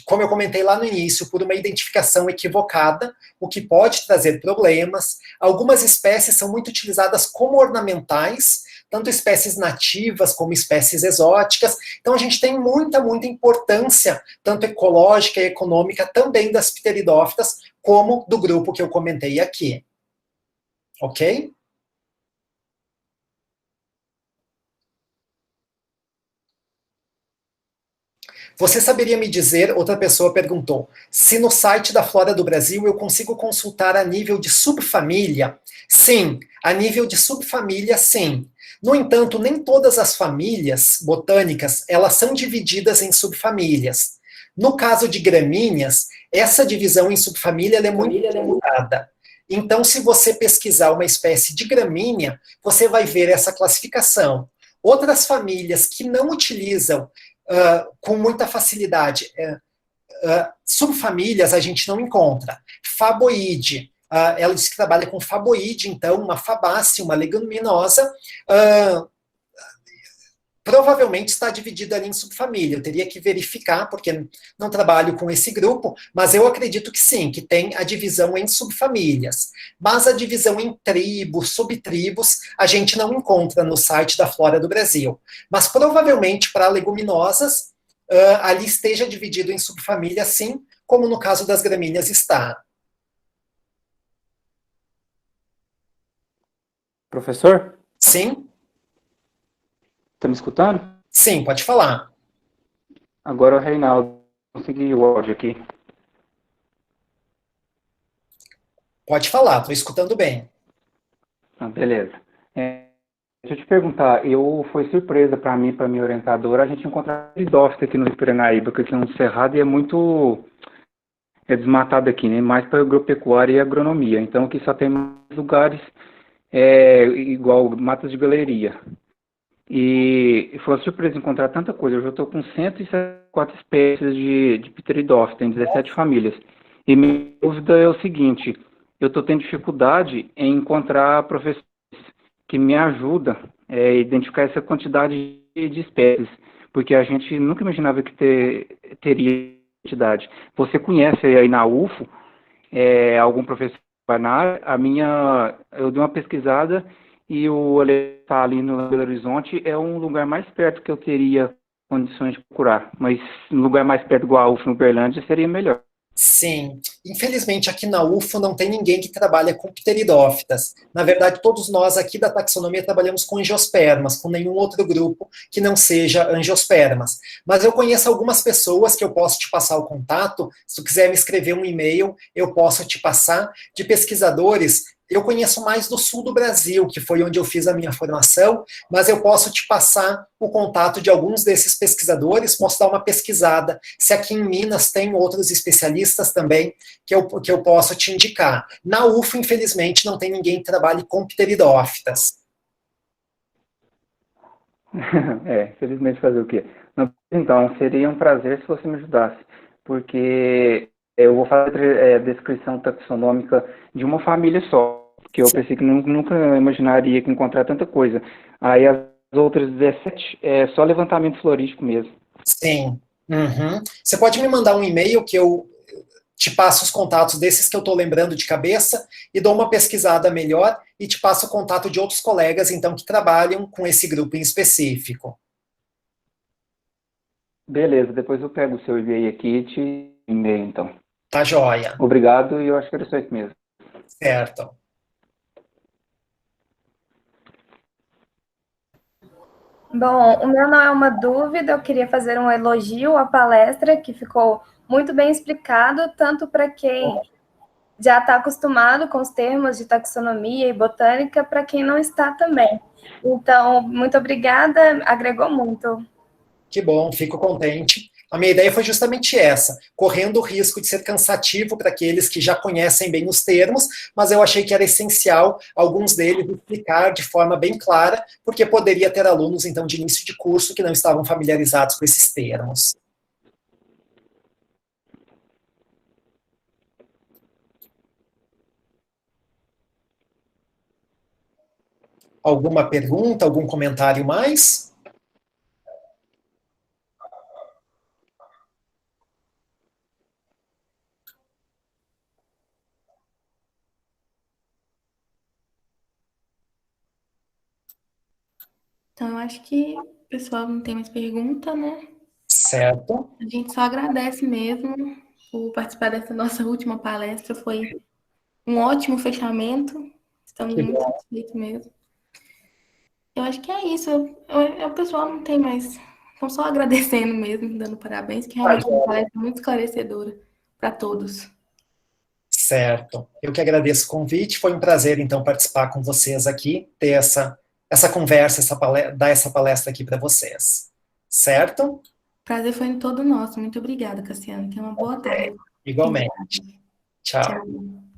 como eu comentei lá no início, por uma identificação equivocada, o que pode trazer problemas. Algumas espécies são muito utilizadas como ornamentais, tanto espécies nativas como espécies exóticas. Então, a gente tem muita importância, tanto ecológica e econômica, também das pteridófitas, como do grupo que eu comentei aqui. Ok? Você saberia me dizer, outra pessoa perguntou, se no site da Flora do Brasil eu consigo consultar a nível de subfamília? Sim, a nível de subfamília, sim. No entanto, nem todas as famílias botânicas, elas são divididas em subfamílias. No caso de gramíneas, essa divisão em subfamília é muito limitada. Então, se você pesquisar uma espécie de gramínea, você vai ver essa classificação. Outras famílias que não utilizam com muita facilidade. Subfamílias a gente não encontra. Faboide, ela diz que trabalha com faboide, então uma fabácea, uma leguminosa, provavelmente está dividida ali em subfamília. Eu teria que verificar, porque não trabalho com esse grupo, mas eu acredito que sim, que tem a divisão em subfamílias. Mas a divisão em tribos, subtribos, a gente não encontra no site da Flora do Brasil. Mas provavelmente para leguminosas, ali esteja dividido em subfamília, sim, como no caso das gramíneas está. Professor, Sim? tá me escutando? Sim, pode falar. Agora o Reinaldo, consegui o áudio aqui. Pode falar, estou escutando bem. Beleza. Deixa eu te perguntar, foi surpresa para mim, para minha orientadora, a gente encontrar pteridófita aqui no Rio Paranaíba, porque aqui é um cerrado e é desmatado aqui, né? Mais para agropecuária e agronomia. Então aqui só tem mais lugares igual matas de galeria. E foi uma surpresa encontrar tanta coisa. Eu já estou com 104 espécies de pteridófita, em 17 famílias. E minha dúvida é o seguinte, eu estou tendo dificuldade em encontrar professores que me ajudam a identificar essa quantidade de espécies, porque a gente nunca imaginava que teria quantidade. Você conhece aí na UFO algum professor na área? Eu dei uma pesquisada e o está ali no Belo Horizonte é um lugar mais perto que eu teria condições de procurar, mas um lugar mais perto igual a UFO no Uberlândia seria melhor. Sim, infelizmente aqui na UFO não tem ninguém que trabalha com pteridófitas. Na verdade, todos nós aqui da taxonomia trabalhamos com angiospermas, com nenhum outro grupo que não seja angiospermas. Mas eu conheço algumas pessoas que eu posso te passar o contato. Se tu quiser me escrever um e-mail, eu posso te passar, de pesquisadores. Eu conheço mais do sul do Brasil, que foi onde eu fiz a minha formação, mas eu posso te passar o contato de alguns desses pesquisadores, posso dar uma pesquisada, se aqui em Minas tem outros especialistas também que eu posso te indicar. Na UFO, infelizmente, não tem ninguém que trabalhe com pteridófitas. Felizmente fazer o quê? Então, seria um prazer se você me ajudasse, porque eu vou fazer a descrição taxonômica de uma família só, que eu pensei que nunca imaginaria que encontrar tanta coisa. Aí as outras 17 é só levantamento florístico mesmo. Sim. Uhum. Você pode me mandar um e-mail que eu te passo os contatos desses que eu estou lembrando de cabeça e dou uma pesquisada melhor e te passo o contato de outros colegas, então, que trabalham com esse grupo em específico. Beleza, depois eu pego o seu e-mail aqui e te e-mail, então. Tá joia. Obrigado, e eu acho que era só isso mesmo. Certo. Bom, o meu não é uma dúvida, eu queria fazer um elogio à palestra, que ficou muito bem explicado, tanto para quem já está acostumado com os termos de taxonomia e botânica, para quem não está também. Então, muito obrigada, agregou muito. Que bom, fico contente. A minha ideia foi justamente essa, correndo o risco de ser cansativo para aqueles que já conhecem bem os termos, mas eu achei que era essencial alguns deles explicar de forma bem clara, porque poderia ter alunos, então, de início de curso que não estavam familiarizados com esses termos. Alguma pergunta, algum comentário mais? Então, eu acho que o pessoal não tem mais pergunta, né? Certo. A gente só agradece mesmo por participar dessa nossa última palestra. Foi um ótimo fechamento. Estamos Que muito bom. satisfeitos mesmo. Eu acho que é isso. O pessoal não tem mais. Estão só agradecendo mesmo, dando parabéns, que realmente é uma palestra muito esclarecedora para todos. Certo. Eu que agradeço o convite. Foi um prazer, então, participar com vocês aqui, ter essa conversa, dar essa palestra aqui para vocês. Certo? O prazer foi todo nosso. Muito obrigada, Cassiano. Tenha uma boa tarde. Igualmente. Obrigada. Tchau. Tchau.